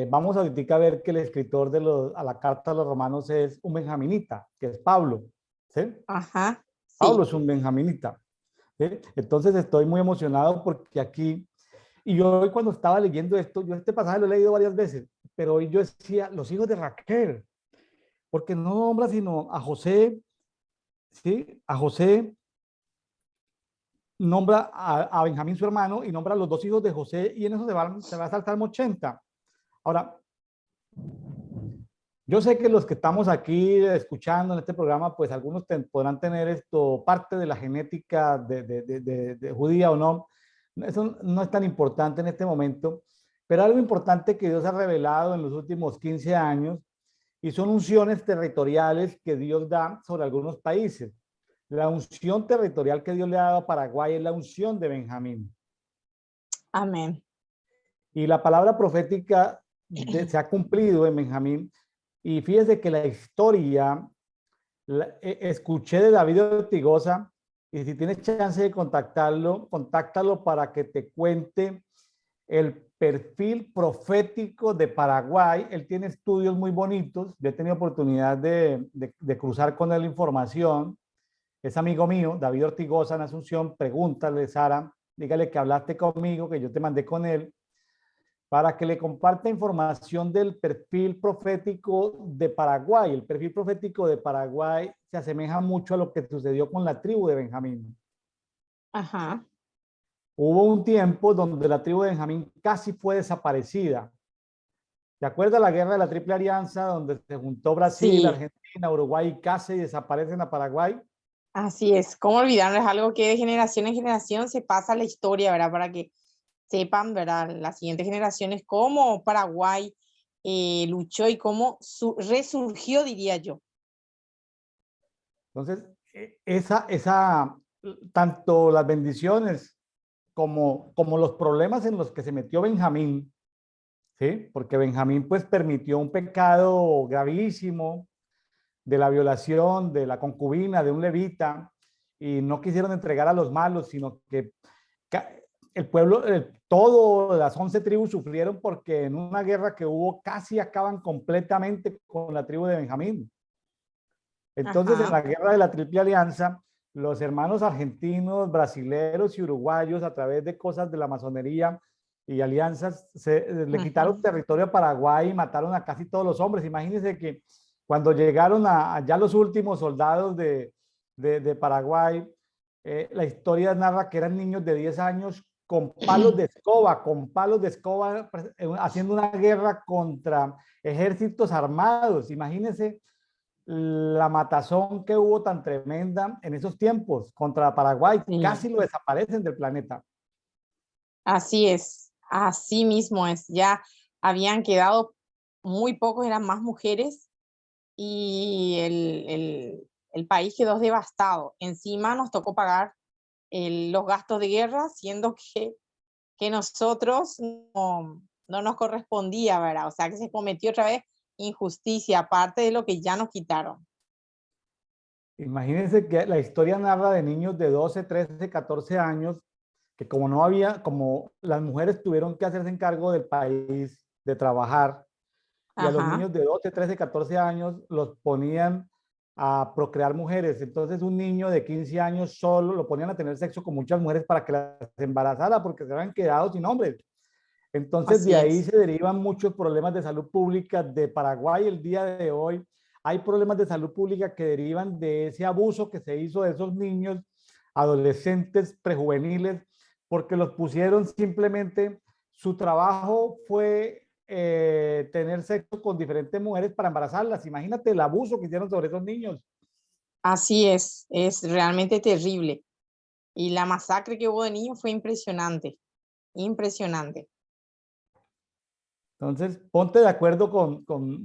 vamos ahorita a ver que el escritor a la carta a los romanos es un benjaminita, que es Pablo, ¿sí? Ajá, Pablo sí. es un benjaminita, ¿sí? Entonces estoy muy emocionado porque aquí, y yo hoy cuando estaba leyendo esto, yo este pasaje lo he leído varias veces, pero hoy yo decía, los hijos de Raquel, porque no nombra sino a José, ¿sí? A José, nombra a Benjamín su hermano y nombra a los dos hijos de José y en eso se va a saltar 80. Ahora, yo sé que los que estamos aquí escuchando en este programa, pues algunos podrán tener esto, parte de la genética de judía o no. Eso no es tan importante en este momento, pero algo importante que Dios ha revelado en los últimos 15 años y son unciones territoriales que Dios da sobre algunos países. La unción territorial que Dios le ha dado a Paraguay es la unción de Benjamín. Amén. Y la palabra profética se ha cumplido en Benjamín. Y fíjese que la historia, escuché de David Ortigosa, y si tienes chance de contactarlo, contáctalo para que te cuente el perfil profético de Paraguay. Él tiene estudios muy bonitos. Yo he tenido oportunidad de cruzar con él información. Es amigo mío, David Ortigosa en Asunción. Pregúntale, Sara, dígale que hablaste conmigo, que yo te mandé con él para que le comparta información del perfil profético de Paraguay. El perfil profético de Paraguay se asemeja mucho a lo que sucedió con la tribu de Benjamín. Ajá. Hubo un tiempo donde la tribu de Benjamín casi fue desaparecida. ¿Te acuerdas la guerra de la Triple Alianza, donde se juntó Brasil, Sí, Argentina, Uruguay y casi desaparecen a Paraguay? así es. ¿Cómo olvidarlo? Es algo que de generación en generación se pasa la historia, ¿verdad? Para que sepan, ¿verdad? Las siguientes generaciones cómo Paraguay luchó y cómo resurgió, diría yo. Entonces, tanto las bendiciones como los problemas en los que se metió Benjamín, ¿sí? Porque Benjamín pues permitió un pecado gravísimo de la violación de la concubina de un levita y no quisieron entregar a los malos, sino que el pueblo, todas las 11 tribus sufrieron porque en una guerra que hubo casi acaban completamente con la tribu de Benjamín. Entonces, en Ajá. la guerra de la Triple Alianza, los hermanos argentinos, brasileros y uruguayos, a través de cosas de la masonería y alianzas, le quitaron Ujú. territorio a Paraguay y mataron a casi todos los hombres. Imagínense que cuando llegaron ya los últimos soldados de Paraguay, la historia narra que eran niños de 10 años con palos de escoba, haciendo una guerra contra ejércitos armados. Imagínense la matazón que hubo tan tremenda en esos tiempos contra Paraguay, Sí, casi lo desaparecen del planeta. así es. Así mismo es. Ya habían quedado muy pocos, eran más mujeres y el país quedó devastado. Encima nos tocó pagar los gastos de guerra, siendo que nosotros no nos correspondía, ¿verdad? O sea que se cometió otra vez injusticia, aparte de lo que ya nos quitaron. Imagínense que la historia narra de niños de 12, 13, 14 años que como no había, como las mujeres tuvieron que hacerse encargo del país, de trabajar, y a los Ajá, niños de 12, 13, 14 años los ponían a procrear mujeres. Entonces un niño de 15 años solo lo ponían a tener sexo con muchas mujeres para que las embarazara porque se habían quedado sin hombres. Entonces de así ahí es. se derivan muchos problemas de salud pública de Paraguay el día de hoy. Hay problemas de salud pública que derivan de ese abuso que se hizo de esos niños, adolescentes, prejuveniles, porque los pusieron simplemente, su trabajo fue tener sexo con diferentes mujeres para embarazarlas. Imagínate el abuso que hicieron sobre esos niños. Así es realmente terrible. Y la masacre que hubo de niños fue impresionante, impresionante. Entonces, ponte de acuerdo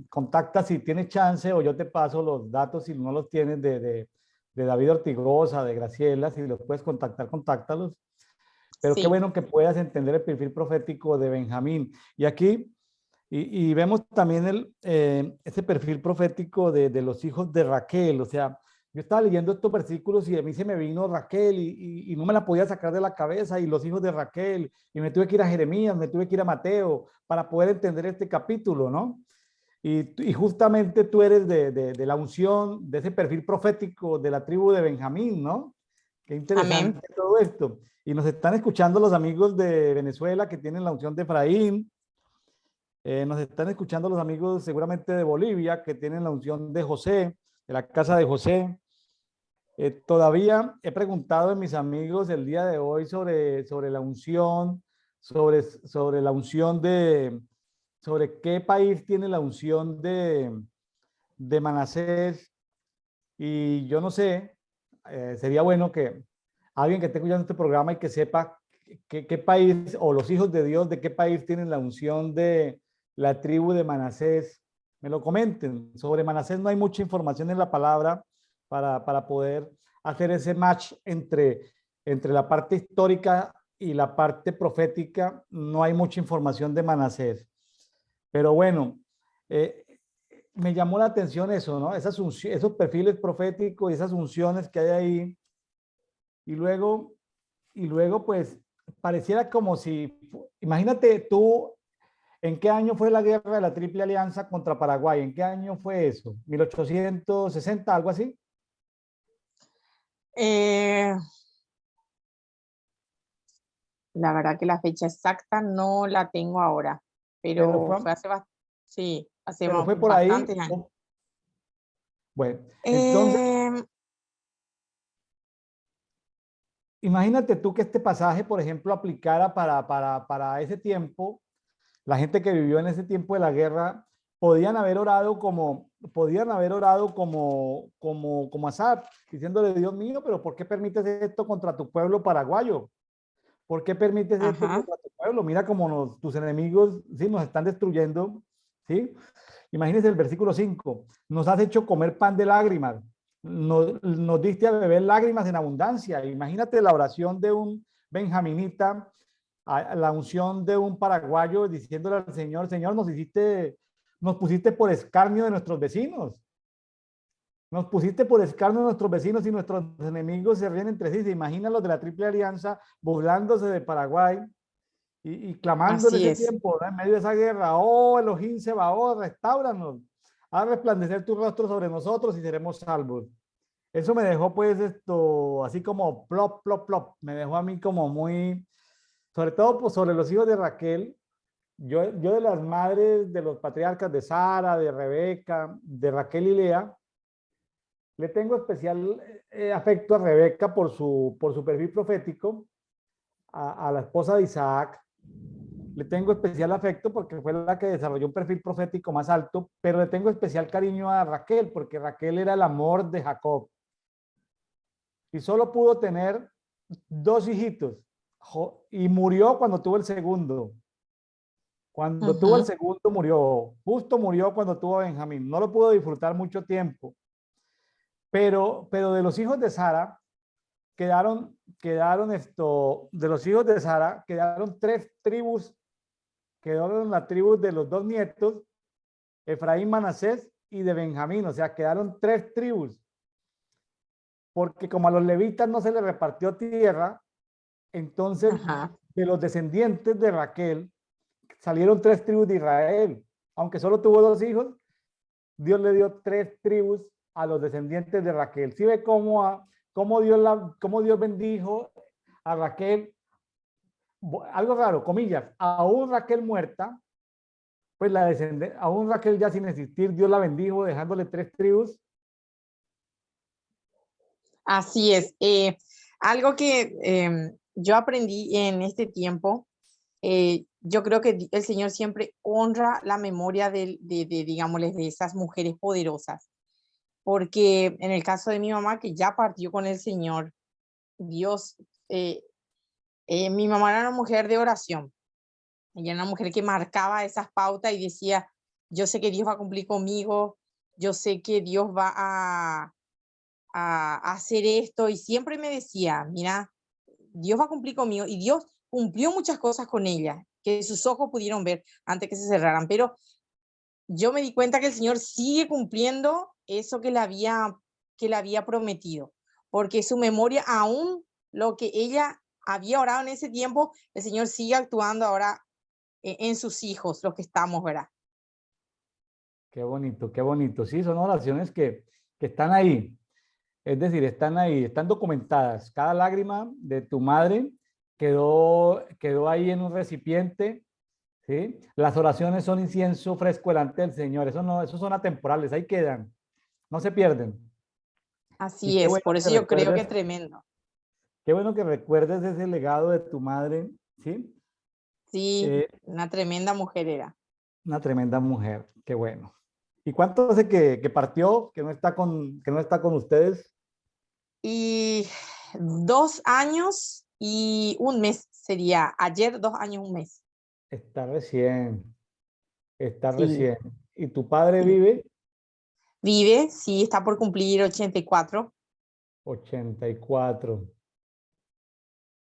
contacta si tienes chance o yo te paso los datos si no los tienes de David Ortigosa, de Graciela, si los puedes contactar, contáctalos. Pero qué Sí, bueno que puedas entender el perfil profético de Benjamín. Y aquí, y vemos también ese perfil profético de los hijos de Raquel. O sea, yo estaba leyendo estos versículos y a mí se me vino Raquel y no me la podía sacar de la cabeza y los hijos de Raquel. Y me tuve que ir a Jeremías, me tuve que ir a Mateo para poder entender este capítulo, ¿no? Y justamente tú eres de la unción, de ese perfil profético de la tribu de Benjamín, ¿no? Qué amén. interesante todo esto. Y nos están escuchando los amigos de Venezuela que tienen la unción de Efraín. Nos están escuchando los amigos seguramente de Bolivia que tienen la unción de José, de la casa de José. Todavía he preguntado a mis amigos el día de hoy sobre la unción, sobre la unción sobre qué país tiene la unción de Manasés. Y yo no sé, sería bueno que alguien que esté escuchando este programa y que sepa qué país o los hijos de Dios de qué país tienen la unción de la tribu de Manasés, me lo comenten. Sobre Manasés no hay mucha información en la palabra para poder hacer ese match entre la parte histórica y la parte profética. No hay mucha información de Manasés. Pero bueno, eh, me llamó la atención eso, ¿no? Esos perfiles proféticos y esas unciones que hay ahí. Y luego, y luego, pues, pareciera como si, imagínate tú, ¿en qué año fue la guerra de la Triple Alianza contra Paraguay? ¿En qué año fue eso? ¿1860, algo así? Eh, la verdad que la fecha exacta no la tengo ahora, Pero pero fue, fue sí, hace pero fue por ahí. bastantes años. Bueno, entonces, Eh, imagínate tú que este pasaje, por ejemplo, aplicara para ese tiempo. La gente que vivió en ese tiempo de la guerra podían haber orado como Asad, diciéndole, Dios mío, pero ¿por qué permites esto contra tu pueblo paraguayo? ¿Por qué permites esto ajá, contra tu pueblo? Mira cómo tus enemigos, sí, nos están destruyendo, ¿sí? Imagínense el versículo 5. Nos has hecho comer pan de lágrimas. Nos diste a beber lágrimas en abundancia. Imagínate la oración de un benjaminita, la unción de un paraguayo diciéndole al Señor, Señor, nos pusiste por escarnio de nuestros vecinos. Nos pusiste por escarnio de nuestros vecinos y nuestros enemigos se ríen entre sí. Se imaginan los de la Triple Alianza burlándose de Paraguay y clamando en así ese es. tiempo, ¿no? En medio de esa guerra, oh Elohim Sebaot, restáuranos, haz resplandecer tu rostro sobre nosotros y seremos salvos. Eso me dejó pues esto, así como plop, plop, plop, me dejó a mí como muy, sobre todo pues, sobre los hijos de Raquel. Yo de las madres de los patriarcas de Sara, de Rebeca, de Raquel y Lea, le tengo especial afecto a Rebeca por su perfil profético, a la esposa de Isaac. Le tengo especial afecto porque fue la que desarrolló un perfil profético más alto, pero le tengo especial cariño a Raquel porque Raquel era el amor de Jacob y solo pudo tener dos hijitos y murió cuando tuvo el segundo. Cuando tuvo el Ujú, segundo murió, justo murió cuando tuvo a Benjamín. No lo pudo disfrutar mucho tiempo, pero de los hijos de Sara de los hijos de Sara quedaron tres tribus, quedaron la tribu de los dos nietos, Efraín, Manasés y de Benjamín, o sea, quedaron tres tribus. porque como a los levitas no se les repartió tierra, entonces Ajá. de los descendientes de Raquel salieron 3 tribus de Israel. Aunque solo tuvo 2 hijos, Dios le dio 3 tribus a los descendientes de Raquel. ¿Sí ve cómo Dios bendijo a Raquel? Algo raro, comillas, aún Raquel muerta, pues aún Raquel ya sin existir, Dios la bendijo dejándole 3 tribus. Así es. Algo que yo aprendí en este tiempo, yo creo que el Señor siempre honra la memoria digámosles, de esas mujeres poderosas, porque en el caso de mi mamá, que ya partió con el Señor, Dios, eh, mi mamá era una mujer de oración, ella era una mujer que marcaba esas pautas y decía, yo sé que Dios va a cumplir conmigo, yo sé que Dios va a hacer esto, y siempre me decía, mira, Dios va a cumplir conmigo, y Dios cumplió muchas cosas con ella, que sus ojos pudieron ver antes que se cerraran, pero yo me di cuenta que el Señor sigue cumpliendo eso que le había prometido, porque su memoria, aún lo que ella había orado en ese tiempo, el Señor sigue actuando ahora en sus hijos, los que estamos, ¿verdad? Qué bonito, qué bonito. Sí, son oraciones que están ahí. Es decir, están ahí, están documentadas. Cada lágrima de tu madre quedó ahí en un recipiente, ¿sí? Las oraciones son incienso fresco delante del Señor. Eso no, esos son atemporales, ahí quedan, no se pierden. Y Así es, por eso yo creo que es tremendo. qué bueno que recuerdes ese legado de tu madre, ¿sí? Sí, Eh, una tremenda mujer era. una tremenda mujer, qué bueno. ¿Y cuánto hace que partió, que no está con ustedes? Y 2 años y 1 mes sería, ayer 2 años 1 mes. Está recién, está Sí, recién. ¿Y tu padre sí. vive? Vive, sí, está por cumplir 84. 84.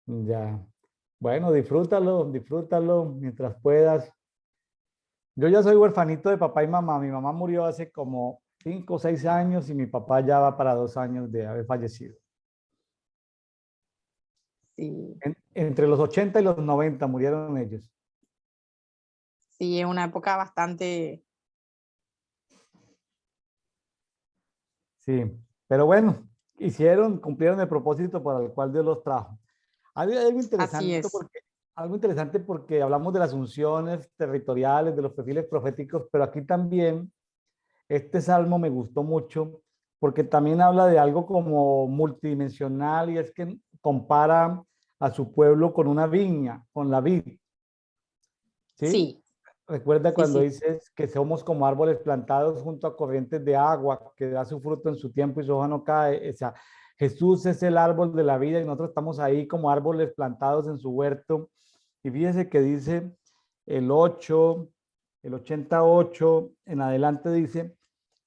Ya. Bueno, disfrútalo, disfrútalo mientras puedas. Yo ya soy huerfanito de papá y mamá. Mi mamá murió hace como 5 o 6 años y mi papá ya va para 2 años de haber fallecido. Sí, Entre los 80 y los 90 murieron ellos. sí, es una época bastante. Sí, pero bueno, cumplieron el propósito para el cual Dios los trajo. Hay Así es. algo interesante porque hablamos de las unciones territoriales, de los perfiles proféticos, pero aquí también este salmo me gustó mucho porque también habla de algo como multidimensional y es que compara a su pueblo con una viña, con la vid, ¿sí? Sí, Recuerda sí, cuando sí, dices que somos como árboles plantados junto a corrientes de agua, que da su fruto en su tiempo y su hoja no cae. O sea, Jesús es el árbol de la vida y nosotros estamos ahí como árboles plantados en su huerto. Y fíjese que dice el 8, el 88 en adelante dice,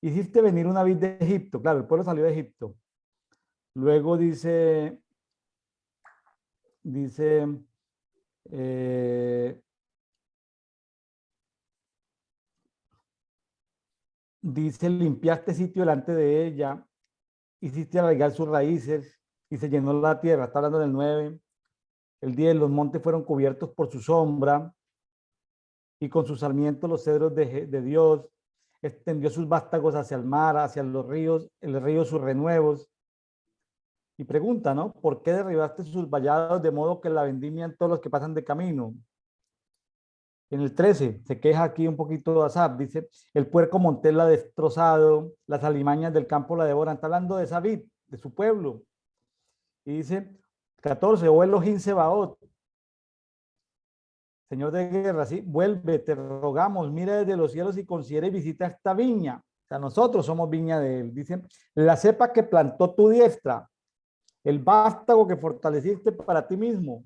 hiciste venir una vid de Egipto. Claro, el pueblo salió de Egipto. Luego dice, eh, dice, limpiaste sitio delante de ella, hiciste arraigar sus raíces y se llenó la tierra. Está hablando del 9. El 10, los montes fueron cubiertos por su sombra y con sus sarmientos los cedros de Dios. Extendió sus vástagos hacia el mar, hacia los ríos, el río sus renuevos. Y pregunta, ¿no? ¿Por qué derribaste sus vallados de modo que la vendimian todos los que pasan de camino? En el 13 se queja aquí un poquito de Asaf, dice, el puerco montés la ha destrozado, las alimañas del campo la devoran. Está hablando de David, de su pueblo. Y dice 14, o Elohim Sebaot, Señor de guerra, sí, vuelve, te rogamos, mira desde los cielos y considera y visita esta viña. O sea, nosotros somos viña de él. Dice, la cepa que plantó tu diestra, el vástago que fortaleciste para ti mismo.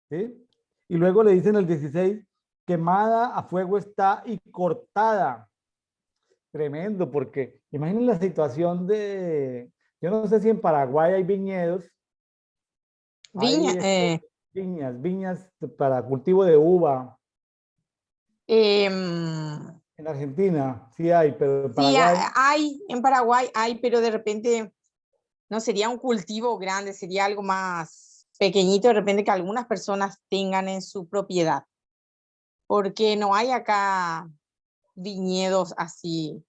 ¿Sí? Y luego le dicen el 16, quemada a fuego está y cortada. Tremendo, porque imaginen la situación yo no sé si en Paraguay hay viñedos, Viña, hay viñas para cultivo de uva. em, En Argentina sí hay, pero en sí, Paraguay, hay, en Paraguay hay, pero de repente no sería un cultivo grande, sería algo más pequeñito de repente que algunas personas tengan en su propiedad, porque no hay acá viñedos así.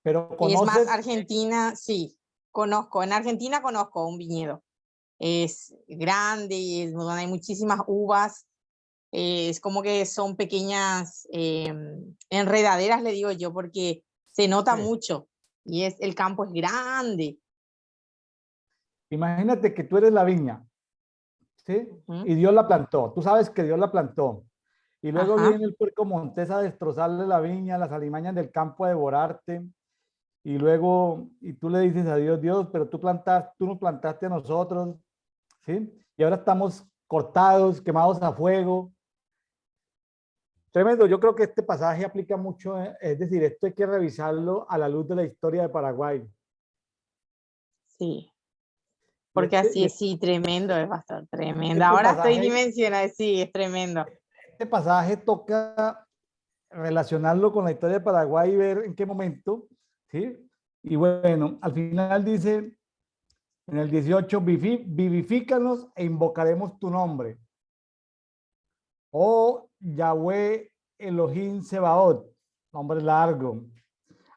Pero Es más, conoces, Argentina, sí, conozco, en Argentina conozco un viñedo. Es grande, es donde hay muchísimas uvas, es como que son pequeñas enredaderas, le digo yo, porque se nota sí. mucho y el campo es grande. Imagínate que tú eres la viña, ¿sí? Ujú. Y Dios la plantó. Tú sabes que Dios la plantó. Y luego Ajá, viene el puerco montés a destrozarle la viña, las alimañas del campo a devorarte. Y luego, y tú le dices a Dios, Dios, pero tú nos plantaste a nosotros, ¿sí? Y ahora estamos cortados, quemados a fuego. Tremendo, yo creo que este pasaje aplica mucho, es decir, esto hay que revisarlo a la luz de la historia de Paraguay. sí, Y porque este, así y es, sí, tremendo, es bastante tremendo. este Ahora estoy pasaje, dimensionada, sí, es tremendo. este pasaje toca relacionarlo con la historia de Paraguay y ver en qué momento, ¿sí? Y bueno, al final dice en el 18, vivifícanos e invocaremos tu nombre. Oh Yahweh Elohim Sebaot, nombre largo.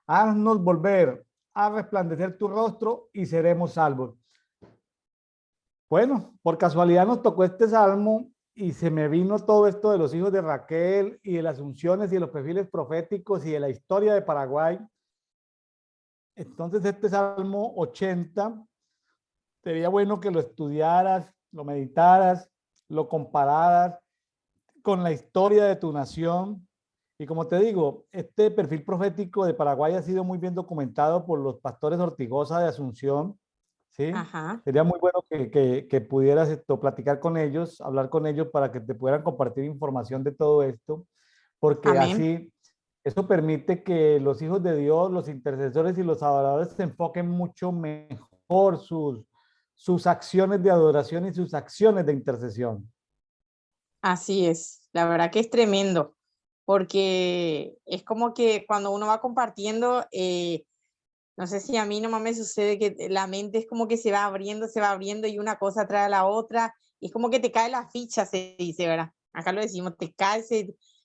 Haznos volver a resplandecer tu rostro y seremos salvos. Bueno, por casualidad nos tocó este salmo y se me vino todo esto de los hijos de Raquel y de las unciones y de los perfiles proféticos y de la historia de Paraguay. Entonces este salmo 80 sería bueno que lo estudiaras, lo meditaras, lo compararas con la historia de tu nación. Y como te digo, este perfil profético de Paraguay ha sido muy bien documentado por los pastores Ortigosa de Asunción, ¿sí? Ajá, Sería muy bueno que pudieras esto, platicar con ellos, hablar con ellos para que te puedan compartir información de todo esto, porque amén. así eso permite que los hijos de Dios, los intercesores y los adoradores se enfoquen mucho mejor sus acciones de adoración y sus acciones de intercesión. Así es, la verdad que es tremendo, porque es como que cuando uno va compartiendo, no sé si a mí nomás me sucede que la mente es como que se va abriendo y una cosa trae a la otra, y es como que te cae la ficha, se dice, ¿verdad? Acá lo decimos, te cae,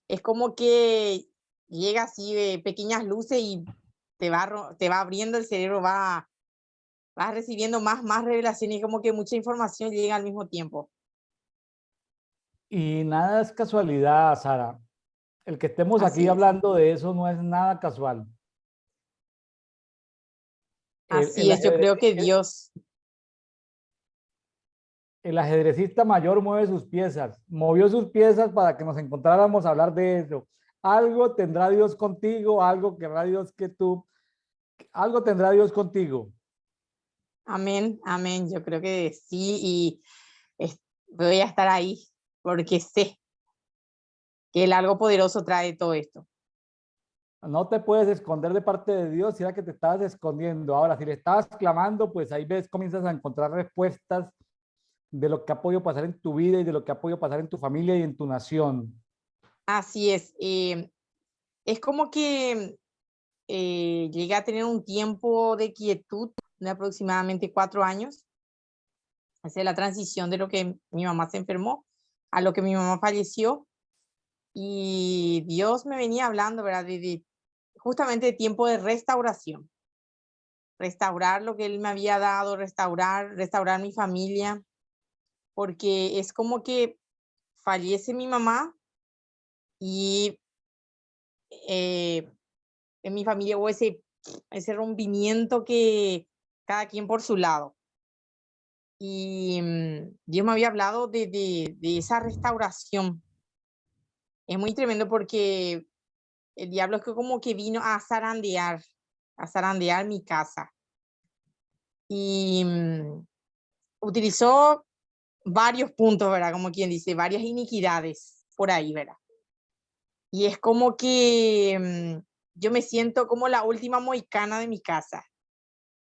es como que llega así de pequeñas luces y te va abriendo el cerebro, vas recibiendo más revelaciones y como que mucha información llega al mismo tiempo. Y nada es casualidad, Sara. El que estemos aquí Así es. hablando de eso no es nada casual. El Así es, yo creo que Dios, el ajedrecista mayor mueve sus piezas, movió sus piezas para que nos encontráramos a hablar de eso. Algo tendrá Dios contigo, algo querrá Dios que tú, algo tendrá Dios contigo. amén, amén, yo creo que sí, y voy a estar ahí porque sé que el algo poderoso trae todo esto. No te puedes esconder de parte de Dios, si era que te estabas escondiendo. Ahora, si le estabas clamando, pues ahí ves, comienzas a encontrar respuestas de lo que ha podido pasar en tu vida y de lo que ha podido pasar en tu familia y en tu nación. Así es como que llegué a tener un tiempo de quietud de aproximadamente 4 años, hacia la transición de lo que mi mamá se enfermó a lo que mi mamá falleció, y Dios me venía hablando, ¿verdad? Justamente de tiempo de restauración, restaurar lo que Él me había dado, restaurar mi familia, porque es como que fallece mi mamá y eh, en mi familia hubo ese rompimiento que cada quien por su lado. Y Dios me había hablado de esa restauración. Es muy tremendo porque el diablo es que como que vino a zarandear mi casa. Y utilizó varios puntos, ¿verdad? Como quien dice, varias iniquidades por ahí, ¿verdad? Y es como que yo me siento como la última mohicana de mi casa,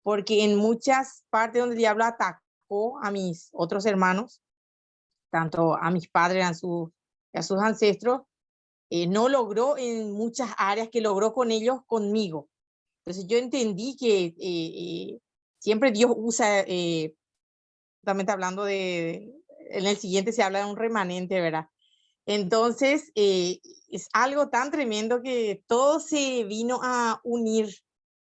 porque en muchas partes donde el diablo atacó a mis otros hermanos, tanto a mis padres, a sus ancestros, no logró en muchas áreas que logró con ellos, conmigo. Entonces yo entendí que siempre Dios usa, justamente hablando en el siguiente se habla de un remanente, ¿verdad? Entonces, es algo tan tremendo que todo se vino a unir.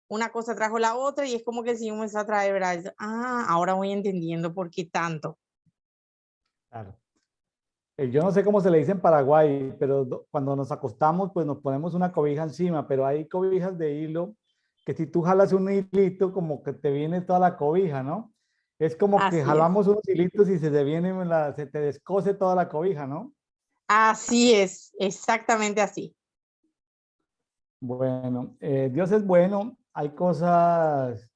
Una cosa trajo la otra y es como que el Señor me a traer, ¿verdad? Ahora voy entendiendo por qué tanto. Claro. Yo no sé cómo se le dice en Paraguay, pero cuando nos acostamos, pues nos ponemos una cobija encima, pero hay cobijas de hilo que si tú jalas un hilito, como que te viene toda la cobija, ¿no? Es como que Así es. jalamos unos hilitos y se te viene, se te descose toda la cobija, ¿no? Así es, exactamente así. Bueno, Dios es bueno, hay cosas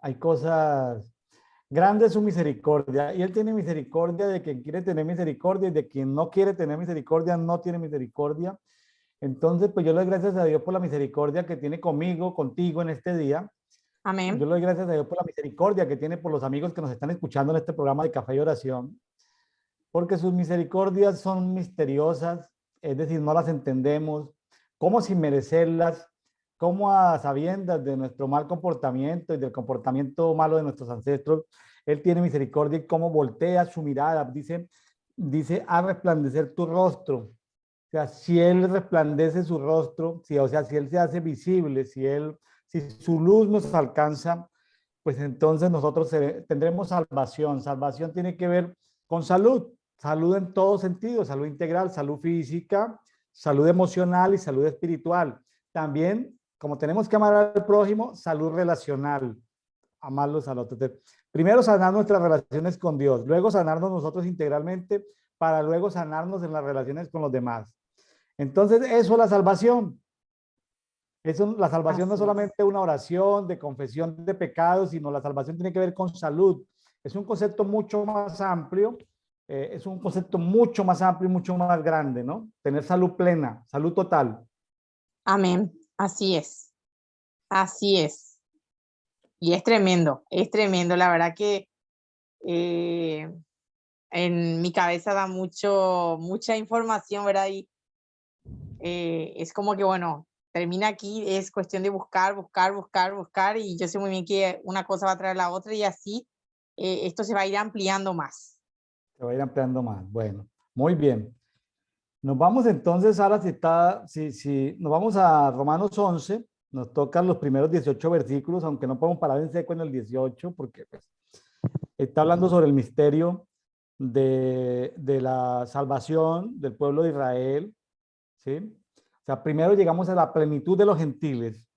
grandes su misericordia, y Él tiene misericordia de quien quiere tener misericordia y de quien no quiere tener misericordia, no tiene misericordia. Entonces, pues yo le doy gracias a Dios por la misericordia que tiene conmigo, contigo en este día. Yo Amén. le doy gracias a Dios por la misericordia que tiene por los amigos que nos están escuchando en este programa de Café y Oración, porque sus misericordias son misteriosas, es decir, no las entendemos, como sin merecerlas, como a sabiendas de nuestro mal comportamiento y del comportamiento malo de nuestros ancestros, Él tiene misericordia y cómo voltea su mirada, dice, a resplandecer tu rostro. O sea, si Él resplandece su rostro, si, o sea, si Él se hace visible, si su luz nos alcanza, pues entonces nosotros tendremos salvación. Salvación tiene que ver con salud, salud en todo sentido, salud integral, salud física, salud emocional y salud espiritual. También, como tenemos que amar al prójimo, salud relacional, amarlos al otro. Primero sanar nuestras relaciones con Dios, luego sanarnos nosotros integralmente para luego sanarnos en las relaciones con los demás. Entonces, eso es la salvación. Eso, la salvación no es Así es. solamente una oración de confesión de pecados, sino la salvación tiene que ver con salud. Es un concepto mucho más amplio, es un concepto mucho más amplio y mucho más grande, ¿no? Tener salud plena, salud total. Amén. Así es. Así es. Y es tremendo. La verdad que eh, en mi cabeza da mucha información, ¿verdad? Y es como que, bueno, termina aquí, es cuestión de buscar, buscar, buscar, buscar, y yo sé muy bien que una cosa va a traer la otra y así esto se va a ir ampliando más. Se va a ir ampliando más. Bueno, muy bien. Nos vamos entonces, Sara, si nos vamos a Romanos 11, nos tocan los primeros 18 versículos, aunque no podemos parar en seco en el 18, porque pues, está hablando sobre el misterio de la salvación del pueblo de Israel, ¿sí? O sea, primero llegamos a la plenitud de los gentiles.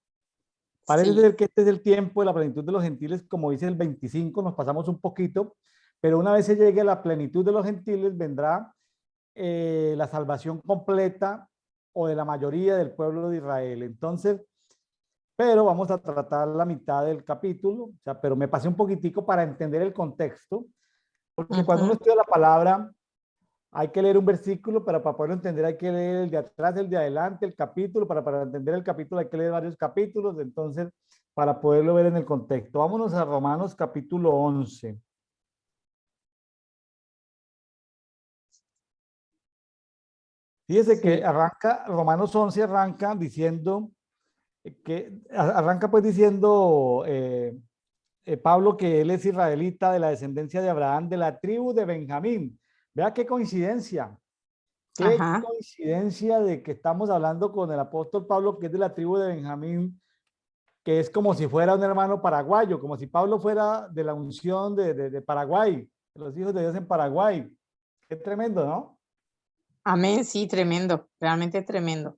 Parece Sí, ser que este es el tiempo de la plenitud de los gentiles, como dice el 25, nos pasamos un poquito, pero una vez se llegue a la plenitud de los gentiles, vendrá la salvación completa o de la mayoría del pueblo de Israel. Entonces, pero vamos a tratar la mitad del capítulo, o sea, pero me pasé un poquitico para entender el contexto, porque cuando uno ujú, estudia la palabra, hay que leer un versículo, pero para poderlo entender hay que leer el de atrás, el de adelante, el capítulo, para entender el capítulo hay que leer varios capítulos, entonces, para poderlo ver en el contexto. Vámonos a Romanos capítulo 11. Fíjese que sí, Romanos 11 arranca diciendo arranca pues diciendo Pablo que él es israelita de la descendencia de Abraham, de la tribu de Benjamín. Vea qué ajá. coincidencia de que estamos hablando con el apóstol Pablo que es de la tribu de Benjamín, que es como si fuera un hermano paraguayo, como si Pablo fuera de la unción de Paraguay, de los hijos de Dios en Paraguay. Qué tremendo, ¿no? Amén, sí, tremendo, realmente tremendo.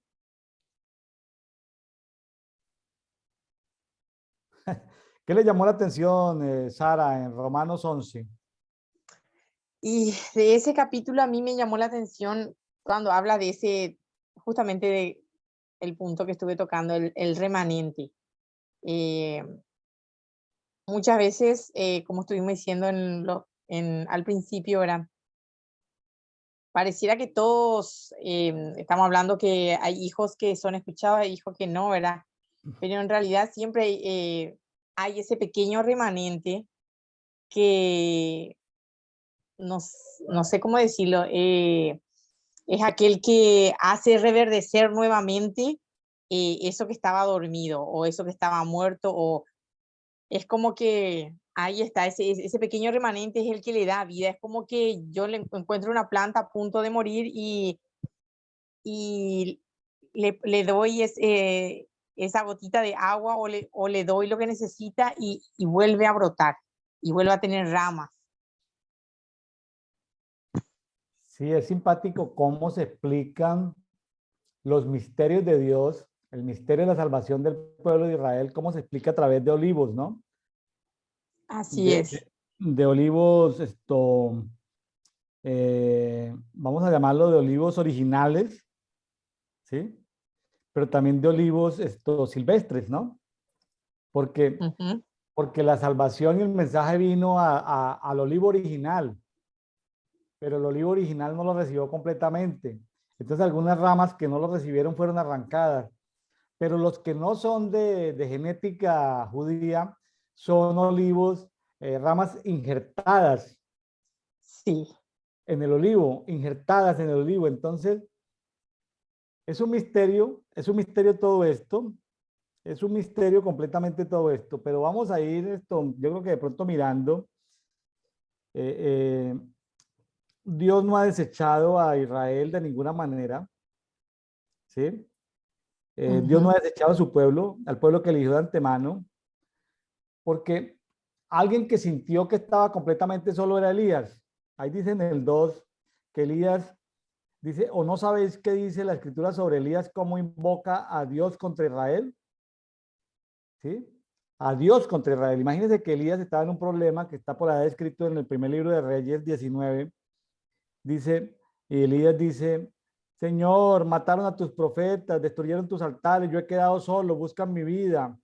¿Qué le llamó la atención, Sara, en Romanos 11? Y de ese capítulo a mí me llamó la atención cuando habla de ese, justamente de el punto que estuve tocando, el remanente. Eh, Muchas veces, como estuvimos diciendo al principio, ¿verdad? Pareciera que todos estamos hablando que hay hijos que son escuchados, hay hijos que no, ¿verdad? Pero en realidad siempre hay ese pequeño remanente que no sé cómo decirlo, es aquel que hace reverdecer nuevamente eso que estaba dormido o eso que estaba muerto, o es como que Ahí está, ese pequeño remanente es el que le da vida. Es como que yo le encuentro una planta a punto de morir y le doy esa gotita de agua o le doy lo que necesita y vuelve a brotar y vuelve a tener ramas. Sí, es simpático cómo se explican los misterios de Dios, el misterio de la salvación del pueblo de Israel, cómo se explica a través de olivos, ¿no? Así De, es. de- de olivos, vamos a llamarlo de olivos originales, ¿sí? Pero también de olivos, silvestres, ¿no? Porque, Ujú. porque la salvación y el mensaje vino al olivo original, pero el olivo original no lo recibió completamente. Entonces algunas ramas que no lo recibieron fueron arrancadas, pero los que no son de genética judía son olivos, ramas injertadas Sí. en el olivo, injertadas en el olivo. Entonces, es un misterio todo esto, es un misterio completamente todo esto, pero vamos a ir yo creo que de pronto mirando, eh, eh, Dios no ha desechado a Israel de ninguna manera, ¿sí? Dios no Ujú. ha desechado a su pueblo, al pueblo que eligió de antemano, porque alguien que sintió que estaba completamente solo era Elías. Ahí dice en el 2 que Elías dice, o no sabéis qué dice la escritura sobre Elías, cómo invoca a Dios contra Israel, ¿sí? A Dios contra Israel. Imagínense que Elías estaba en un problema que está por ahí escrito en el primer libro de Reyes 19. Dice, y Elías dice, Señor, mataron a tus profetas, destruyeron tus altares, yo he quedado solo, buscan mi vida.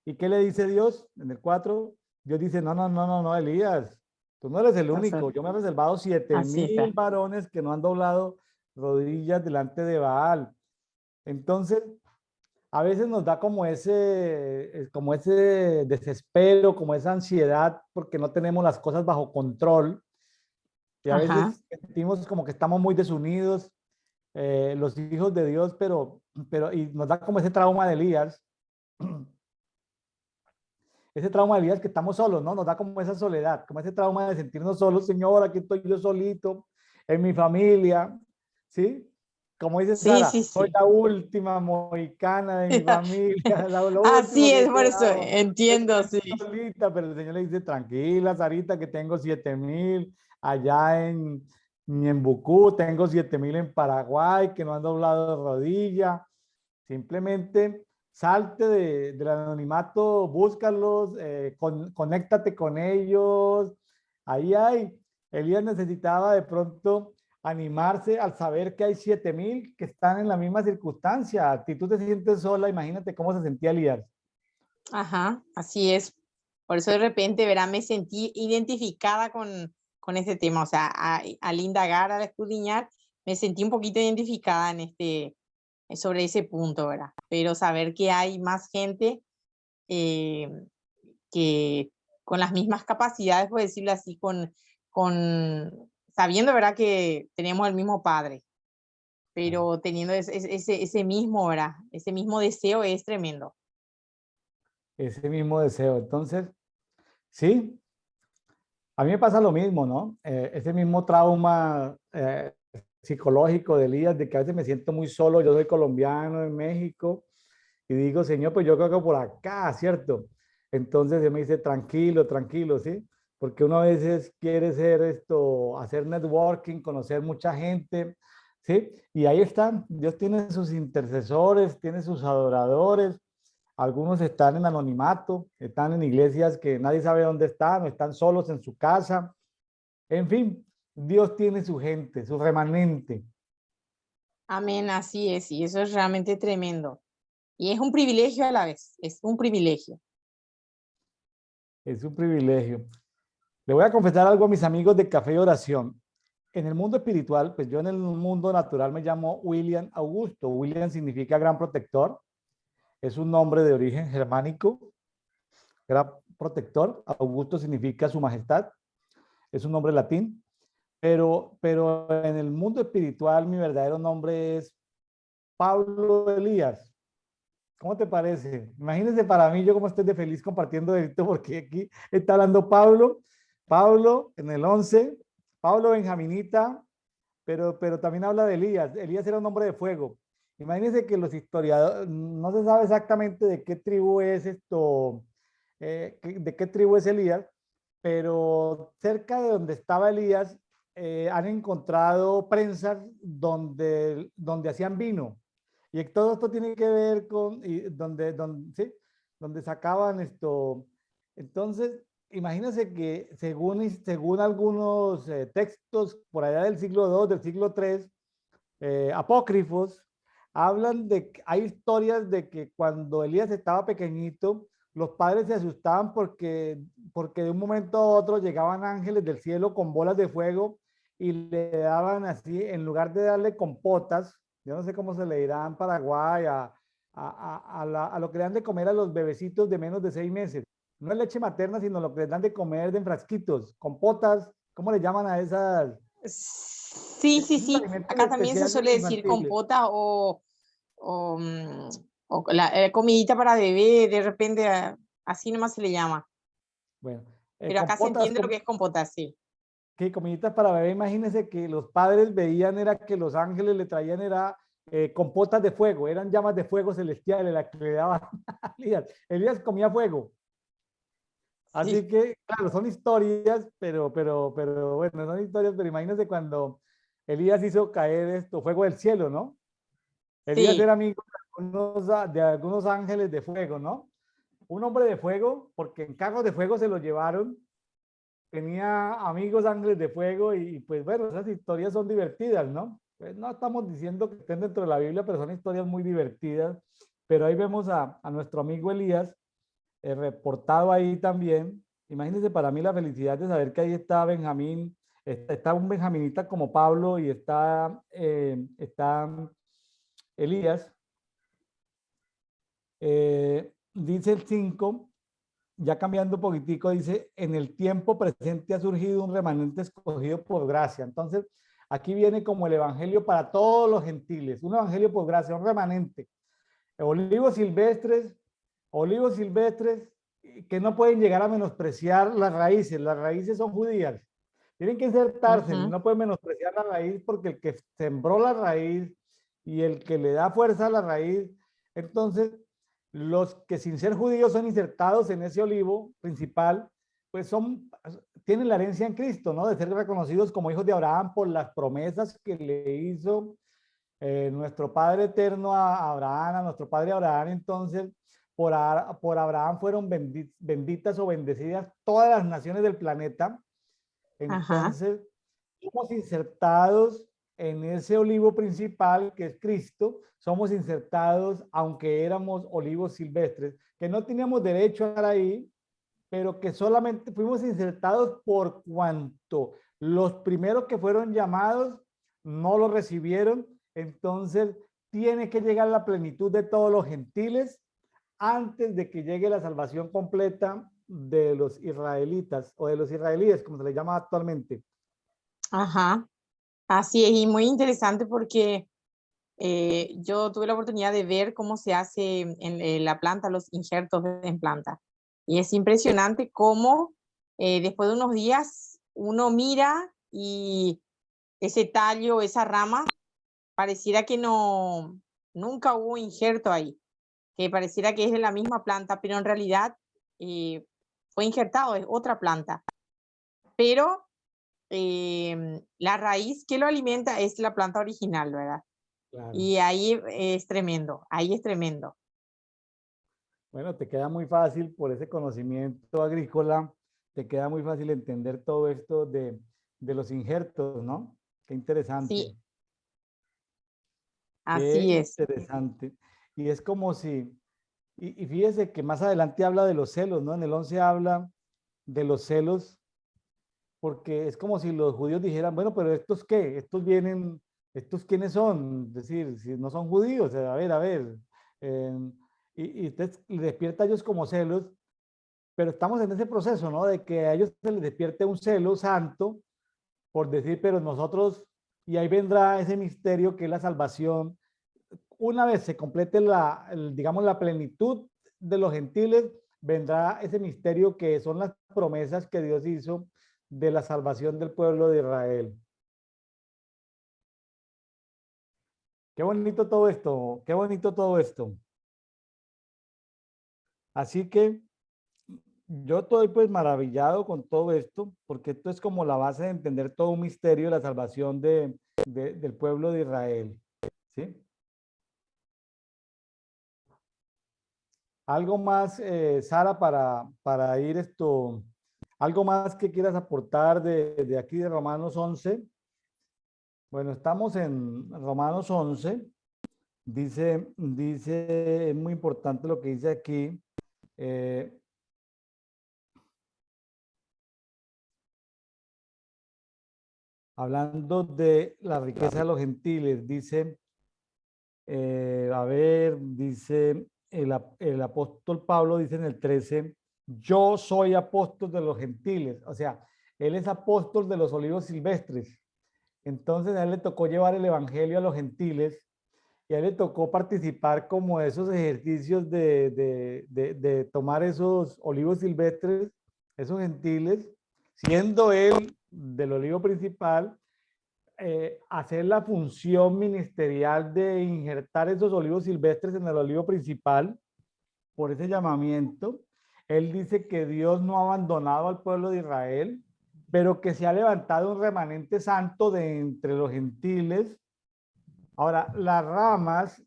¿Y qué le dice Dios? En el 4, Dios dice, no, no, no, no, no, Elías, tú no eres el único, yo me he reservado siete Así mil está. varones que no han doblado rodillas delante de Baal. Entonces, a veces nos da como ese desespero, como esa ansiedad, porque no tenemos las cosas bajo control. Y a Ajá. veces sentimos como que estamos muy desunidos, los hijos de Dios, y nos da como ese trauma de Elías, ese trauma de Elías que estamos solos, ¿no? Nos da como esa soledad, como ese trauma de sentirnos solos, Señor, aquí estoy yo solito, en mi familia, ¿sí? Como dice Sí, Sara, sí, soy sí. la última mohicana de mi familia, lo último Así que es, por eso quedaba. entiendo, Estoy sí. solita, pero el Señor le dice, tranquila, Sarita, que tengo 7,000 allá en Bucú, tengo 7,000 en Paraguay, que no han doblado de rodilla. Simplemente salte del anonimato, búscalos, conéctate con ellos. Ahí hay. Elías necesitaba de pronto animarse al saber que hay 7,000 que están en la misma circunstancia. Si tú te sientes sola, imagínate cómo se sentía Elías. Ajá, así es. Por eso de repente, verá, me sentí identificada con este tema. O sea, al indagar, al escudriñar, me sentí un poquito identificada en sobre ese punto, ¿verdad? Pero saber que hay más gente eh, que con las mismas capacidades, por decirlo así, sabiendo, ¿verdad? Que tenemos el mismo padre, pero teniendo ese mismo, ¿verdad? Ese mismo deseo es tremendo. Ese mismo deseo. Entonces, sí, a mí me pasa lo mismo, ¿no? Ese mismo trauma psicológico de Elías, de que a veces me siento muy solo. Yo soy colombiano en México y digo, Señor, pues yo creo que por acá, ¿cierto? Entonces él me dice, tranquilo, tranquilo, ¿sí? Porque uno a veces quiere hacer networking, conocer mucha gente, ¿sí? Y ahí están, Dios tiene sus intercesores, tiene sus adoradores, algunos están en anonimato, están en iglesias que nadie sabe dónde están, o están solos en su casa. En fin, Dios tiene su gente, su remanente. Amén, así es, y eso es realmente tremendo. Y es un privilegio a la vez, es un privilegio. Es un privilegio. Le voy a confesar algo a mis amigos de Café y Oración. En el mundo espiritual, pues yo en el mundo natural me llamo William Augusto. William significa gran protector. Es un nombre de origen germánico, gran protector. Augusto significa su majestad. Es un nombre latín. Pero en el mundo espiritual mi verdadero nombre es Pablo Elías. ¿Cómo te parece? Imagínense para mí, yo como estoy de feliz compartiendo esto, porque aquí está hablando Pablo, Pablo en el 11, Pablo Benjaminita, pero también habla de Elías. Elías era un hombre de fuego. Imagínense que los historiadores, no se sabe exactamente de qué tribu es esto, de qué tribu es Elías, pero cerca de donde estaba Elías han encontrado prensas donde hacían vino. Y todo esto tiene que ver con ¿sí? Donde sacaban esto. Entonces, imagínense que según algunos textos por allá del siglo II, del siglo III, apócrifos, hablan de que hay historias de que cuando Elías estaba pequeñito, los padres se asustaban porque de un momento a otro llegaban ángeles del cielo con bolas de fuego y le daban así, en lugar de darle compotas, yo no sé cómo se le dirá en Paraguay, a lo que le dan de comer a los bebecitos de menos de 6 meses. No es leche materna, sino lo que les dan de comer en frasquitos, compotas, ¿cómo le llaman a esas? Sí, sí, Esos sí. alimentos Acá también se especiales suele decir infantiles. compota o, o la comidita para bebé, de repente, así nomás se le llama. Bueno, Pero acá se compotas, entiende lo que es compota, sí. que comiditas para bebé, imagínense que los padres veían era que los ángeles le traían era compotas de fuego, eran llamas de fuego celestiales las que le daban a Elías. Elías comía fuego. Así Sí, que, claro, son historias, pero bueno, son historias, pero imagínense cuando Elías hizo caer esto, fuego del cielo, ¿no? Elías sí. era amigo de algunos ángeles de fuego, ¿no? Un hombre de fuego, porque en carros de fuego se lo llevaron, tenía amigos ángeles de fuego y pues bueno, esas historias son divertidas, ¿no? Pues no estamos diciendo que estén dentro de la Biblia, pero son historias muy divertidas. Pero ahí vemos a nuestro amigo Elías reportado ahí también. Imagínense para mí la felicidad de saber que ahí está Benjamín, está un benjaminita como Pablo y está Elías. Dice el 5 ya cambiando un poquitico, dice, en el tiempo presente ha surgido un remanente escogido por gracia. Entonces, aquí viene como el evangelio para todos los gentiles, un evangelio por gracia, un remanente. Olivos silvestres, olivos silvestres que no pueden llegar a menospreciar las raíces son judías. Tienen que insertarse, Ujú. no pueden menospreciar la raíz porque el que sembró la raíz y el que le da fuerza a la raíz, entonces los que sin ser judíos son insertados en ese olivo principal, pues tienen la herencia en Cristo, ¿no? De ser reconocidos como hijos de Abraham por las promesas que le hizo nuestro Padre eterno a Abraham, a nuestro Padre Abraham. Entonces, por Abraham fueron benditas o bendecidas todas las naciones del planeta. Ajá. Entonces, somos insertados en ese olivo principal que es Cristo, somos insertados, aunque éramos olivos silvestres, que no teníamos derecho a estar ahí, pero que solamente fuimos insertados por cuanto los primeros que fueron llamados no lo recibieron. Entonces, tiene que llegar la plenitud de todos los gentiles antes de que llegue la salvación completa de los israelitas o de los israelíes, como se les llama actualmente. Ajá. Así es, y muy interesante porque yo tuve la oportunidad de ver cómo se hace en la planta, los injertos en planta. Y es impresionante cómo después de unos días uno mira y ese tallo, esa rama, pareciera que no, nunca hubo injerto ahí, que pareciera que es de la misma planta, pero en realidad fue injertado, es otra planta. Pero la raíz que lo alimenta es la planta original, ¿verdad? Claro. Y ahí es tremendo, ahí es tremendo. Bueno, te queda muy fácil por ese conocimiento agrícola, te queda muy fácil entender todo esto de los injertos, ¿no? Qué interesante. Sí, Qué así es. interesante. Y es como si, y fíjese que más adelante habla de los celos, ¿no? En el 11 habla de los celos, porque es como si los judíos dijeran, bueno, pero ¿estos qué? ¿Estos vienen, estos quiénes son? Es decir, si no son judíos, a ver. eh, y entonces le despierta a ellos como celos, pero estamos en ese proceso, ¿no? De que a ellos se les despierte un celo santo por decir, pero nosotros, y ahí vendrá ese misterio que es la salvación, una vez se complete digamos, la plenitud de los gentiles, vendrá ese misterio que son las promesas que Dios hizo de la salvación del pueblo de Israel. Qué bonito todo esto, qué bonito todo esto. Así que yo estoy pues maravillado con todo esto, porque esto es como la base de entender todo un misterio de la salvación del pueblo de Israel. ¿Sí? Algo más, Sara, para ir esto, algo más que quieras aportar de aquí de Romanos 11. Bueno, estamos en Romanos 11. Es muy importante lo que dice aquí. eh, Hablando de la riqueza de los gentiles, dice, a ver, dice el apóstol Pablo, dice en el 13, yo soy apóstol de los gentiles. O sea, él es apóstol de los olivos silvestres. Entonces a él le tocó llevar el evangelio a los gentiles y a él le tocó participar como de esos ejercicios de tomar esos olivos silvestres, esos gentiles, siendo él del olivo principal, hacer la función ministerial de injertar esos olivos silvestres en el olivo principal por ese llamamiento. Él dice que Dios no ha abandonado al pueblo de Israel, pero que se ha levantado un remanente santo de entre los gentiles. Ahora, las ramas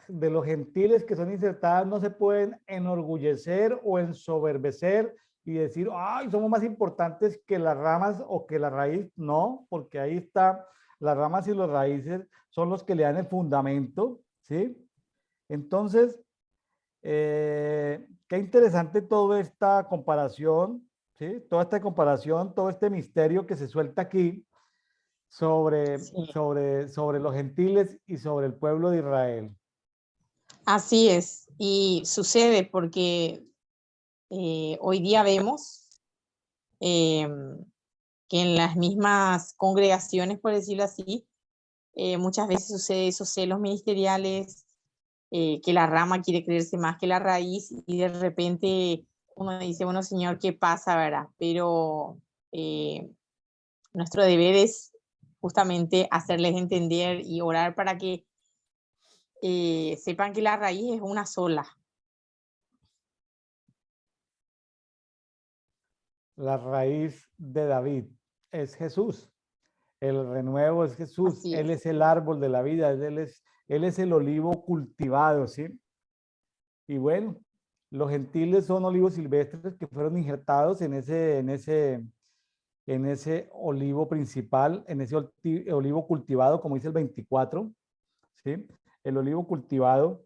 de los gentiles que son insertadas no se pueden enorgullecer o ensoberbecer y decir, ay, somos más importantes que las ramas o que la raíz. No, porque ahí está, las ramas y las raíces son los que le dan el fundamento, ¿sí? Entonces, qué interesante toda esta comparación, ¿sí? Toda esta comparación, todo este misterio que se suelta aquí Sí, sobre los gentiles y sobre el pueblo de Israel. así es. Y sucede porque hoy día vemos eh, que en las mismas congregaciones, por decirlo así, muchas veces sucede esos celos ministeriales, que la rama quiere creerse más que la raíz y de repente uno dice, bueno, Señor, ¿qué pasa, verdad? Pero nuestro deber es justamente hacerles entender y orar para que sepan que la raíz es una sola. La raíz de David es Jesús. El renuevo es Jesús. Así Él es. es el árbol de la vida. Él es el olivo cultivado, ¿sí? Y bueno, los gentiles son olivos silvestres que fueron injertados en ese olivo principal, en ese olivo cultivado, como dice el 24, ¿sí? El olivo cultivado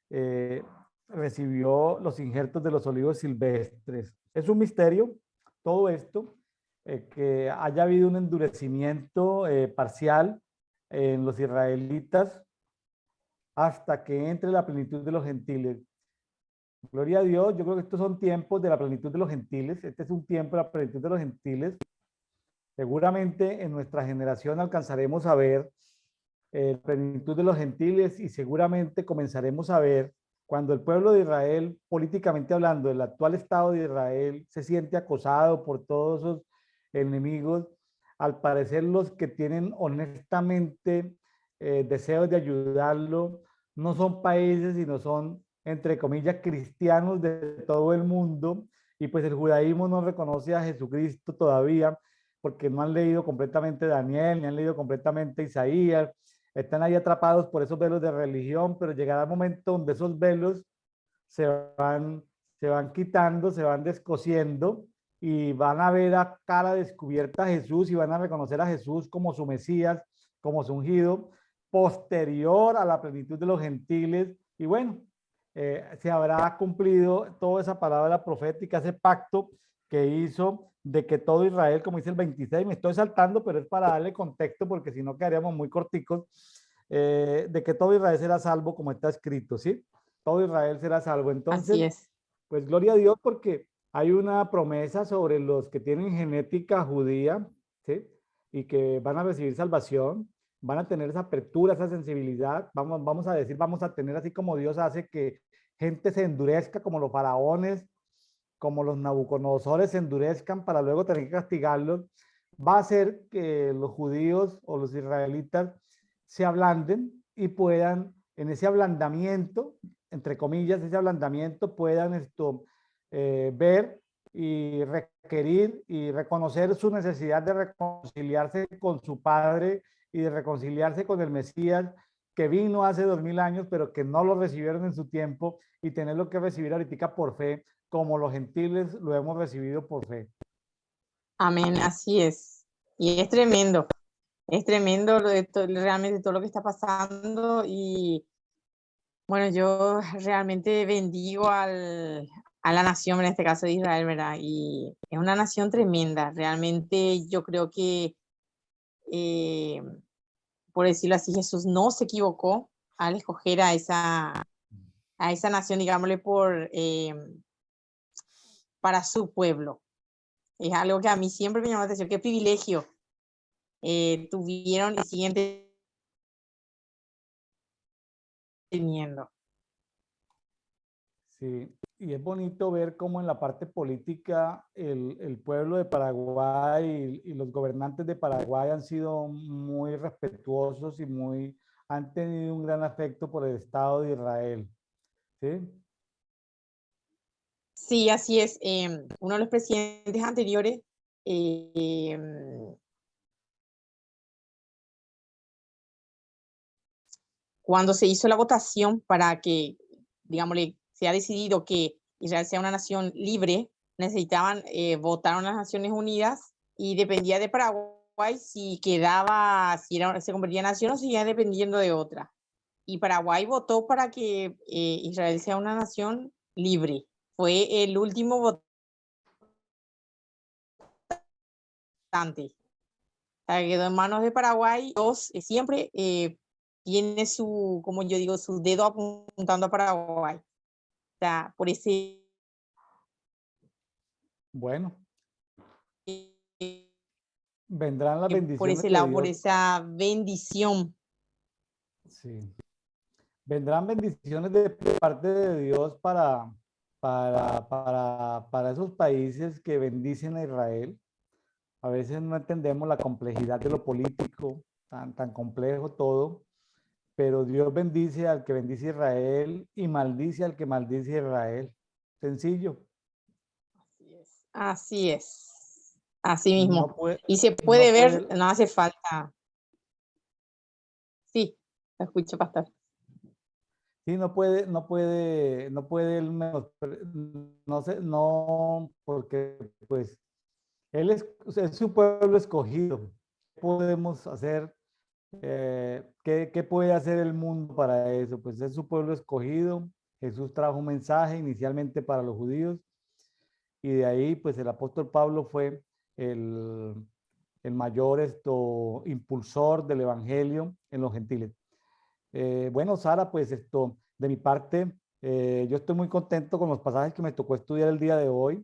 eh, recibió los injertos de los olivos silvestres. Es un misterio todo esto, que haya habido un endurecimiento parcial en los israelitas hasta que entre la plenitud de los gentiles. Gloria a Dios, yo creo que estos son tiempos de la plenitud de los gentiles. Este es un tiempo de la plenitud de los gentiles. Seguramente en nuestra generación alcanzaremos a ver la plenitud de los gentiles y seguramente comenzaremos a ver cuando el pueblo de Israel, políticamente hablando, el actual Estado de Israel, se siente acosado por todos esos enemigos, al parecer los que tienen honestamente deseos de ayudarlo, no son países, sino son, entre comillas, cristianos de todo el mundo, y pues el judaísmo no reconoce a Jesucristo todavía, porque no han leído completamente Daniel, ni han leído completamente Isaías, están ahí atrapados por esos velos de religión, pero llegará el momento donde esos velos se van, se van quitando, se van descosiendo y van a ver a cara descubierta a Jesús y van a reconocer a Jesús como su Mesías, como su ungido, posterior a la plenitud de los gentiles. Y bueno, se habrá cumplido toda esa palabra profética, ese pacto que hizo de que todo Israel, como dice el 26, me estoy saltando, pero es para darle contexto porque si no quedaríamos muy corticos, de que todo Israel será salvo como está escrito, ¿sí? Todo Israel será salvo. Entonces, Así es. pues gloria a Dios porque hay una promesa sobre los que tienen genética judía, ¿sí? Y que van a recibir salvación. van a tener esa apertura, esa sensibilidad, vamos a decir, vamos a tener así como Dios hace que gente se endurezca como los faraones, como los Nabucodonosores se endurezcan para luego tener que castigarlos, va a hacer que los judíos o los israelitas se ablanden y puedan, en ese ablandamiento, entre comillas, ese ablandamiento, puedan ver y requerir y reconocer su necesidad de reconciliarse con su Padre y de reconciliarse con el Mesías que vino hace 2000 años, pero que no lo recibieron en su tiempo y tenerlo que recibir ahorita por fe, como los gentiles lo hemos recibido por fe. Amén, así es. Y es tremendo realmente todo lo que está pasando y bueno, yo realmente bendigo a la nación, en este caso de Israel, ¿verdad? Y es una nación tremenda, realmente yo creo que, eh, por decirlo así, Jesús no se equivocó al escoger a esa nación, digámosle, para su pueblo. Es algo que a mí siempre me llamó la atención, qué privilegio tuvieron y siguen teniendo. Sí, y es bonito ver cómo en la parte política el pueblo de Paraguay y los gobernantes de Paraguay han sido muy respetuosos y han tenido un gran afecto por el Estado de Israel. ¿Sí? Sí, así es. Uno de los presidentes anteriores, eh, cuando se hizo la votación para que, digámosle, se ha decidido que Israel sea una nación libre, necesitaban votar a las Naciones Unidas y dependía de Paraguay si quedaba, se convertía en nación o seguía dependiendo de otra. Y Paraguay votó para que Israel sea una nación libre. Fue el último votante. Quedó en manos de Paraguay. Dios siempre tiene su, como yo digo, su dedo apuntando a Paraguay. O sea, Bueno, vendrán las por bendiciones ese de lado, por Dios. esa bendición. Sí. Vendrán bendiciones de parte de Dios para esos países que bendicen a Israel. A veces no entendemos la complejidad de lo político, tan complejo todo, pero Dios bendice al que bendice a Israel y maldice al que maldice a Israel. Sencillo. Así es. Así es. Así mismo. No puede, Y se no puede ver, puede, no hace falta. Sí, lo escucho, pastor. sí, no puede él no sé, no, porque pues él es su pueblo escogido. ¿Qué podemos hacer? ¿Qué puede hacer el mundo para eso? Pues es su pueblo escogido. Jesús trajo un mensaje inicialmente para los judíos y de ahí pues el apóstol Pablo fue el, el mayor impulsor del evangelio en los gentiles. Bueno, Sara, pues de mi parte, yo estoy muy contento con los pasajes que me tocó estudiar el día de hoy,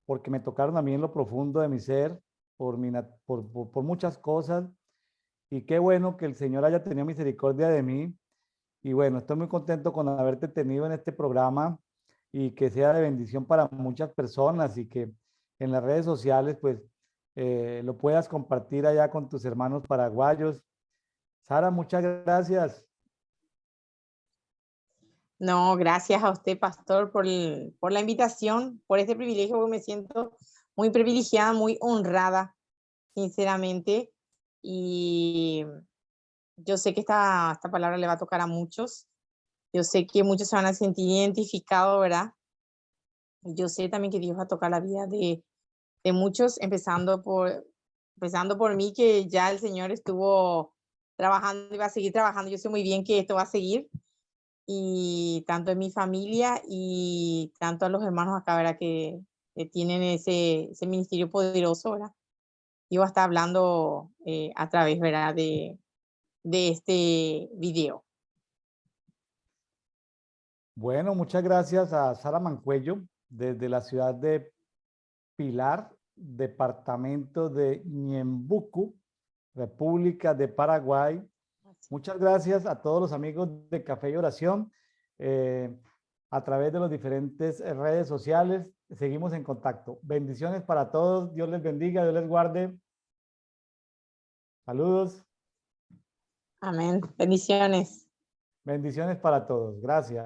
porque me tocaron a mí en lo profundo de mi ser, por muchas cosas, y qué bueno que el Señor haya tenido misericordia de mí, y bueno, estoy muy contento con haberte tenido en este programa, y que sea de bendición para muchas personas, y que en las redes sociales, pues, lo puedas compartir allá con tus hermanos paraguayos. Sara, muchas gracias. No, gracias a usted, pastor, por la invitación, por este privilegio, porque me siento muy privilegiada, muy honrada, sinceramente. Y yo sé que esta palabra le va a tocar a muchos. Yo sé que muchos se van a sentir identificados, ¿verdad? Y yo sé también que Dios va a tocar la vida de muchos, empezando por mí, que ya el Señor estuvo trabajando y va a seguir trabajando. Yo sé muy bien que esto va a seguir y tanto en mi familia y tanto a los hermanos acá, ¿verdad? Que tienen ese ministerio poderoso, ¿verdad? Yo voy a estar hablando a través, ¿verdad? De este video. Bueno, muchas gracias a Sara Mancuello desde la ciudad de Pilar, departamento de Ñembucú, República de Paraguay. Muchas gracias a todos los amigos de Café y Oración. A través de las diferentes redes sociales, seguimos en contacto. Bendiciones para todos. Dios les bendiga, Dios les guarde. Saludos. Amén. Bendiciones. Bendiciones para todos. Gracias.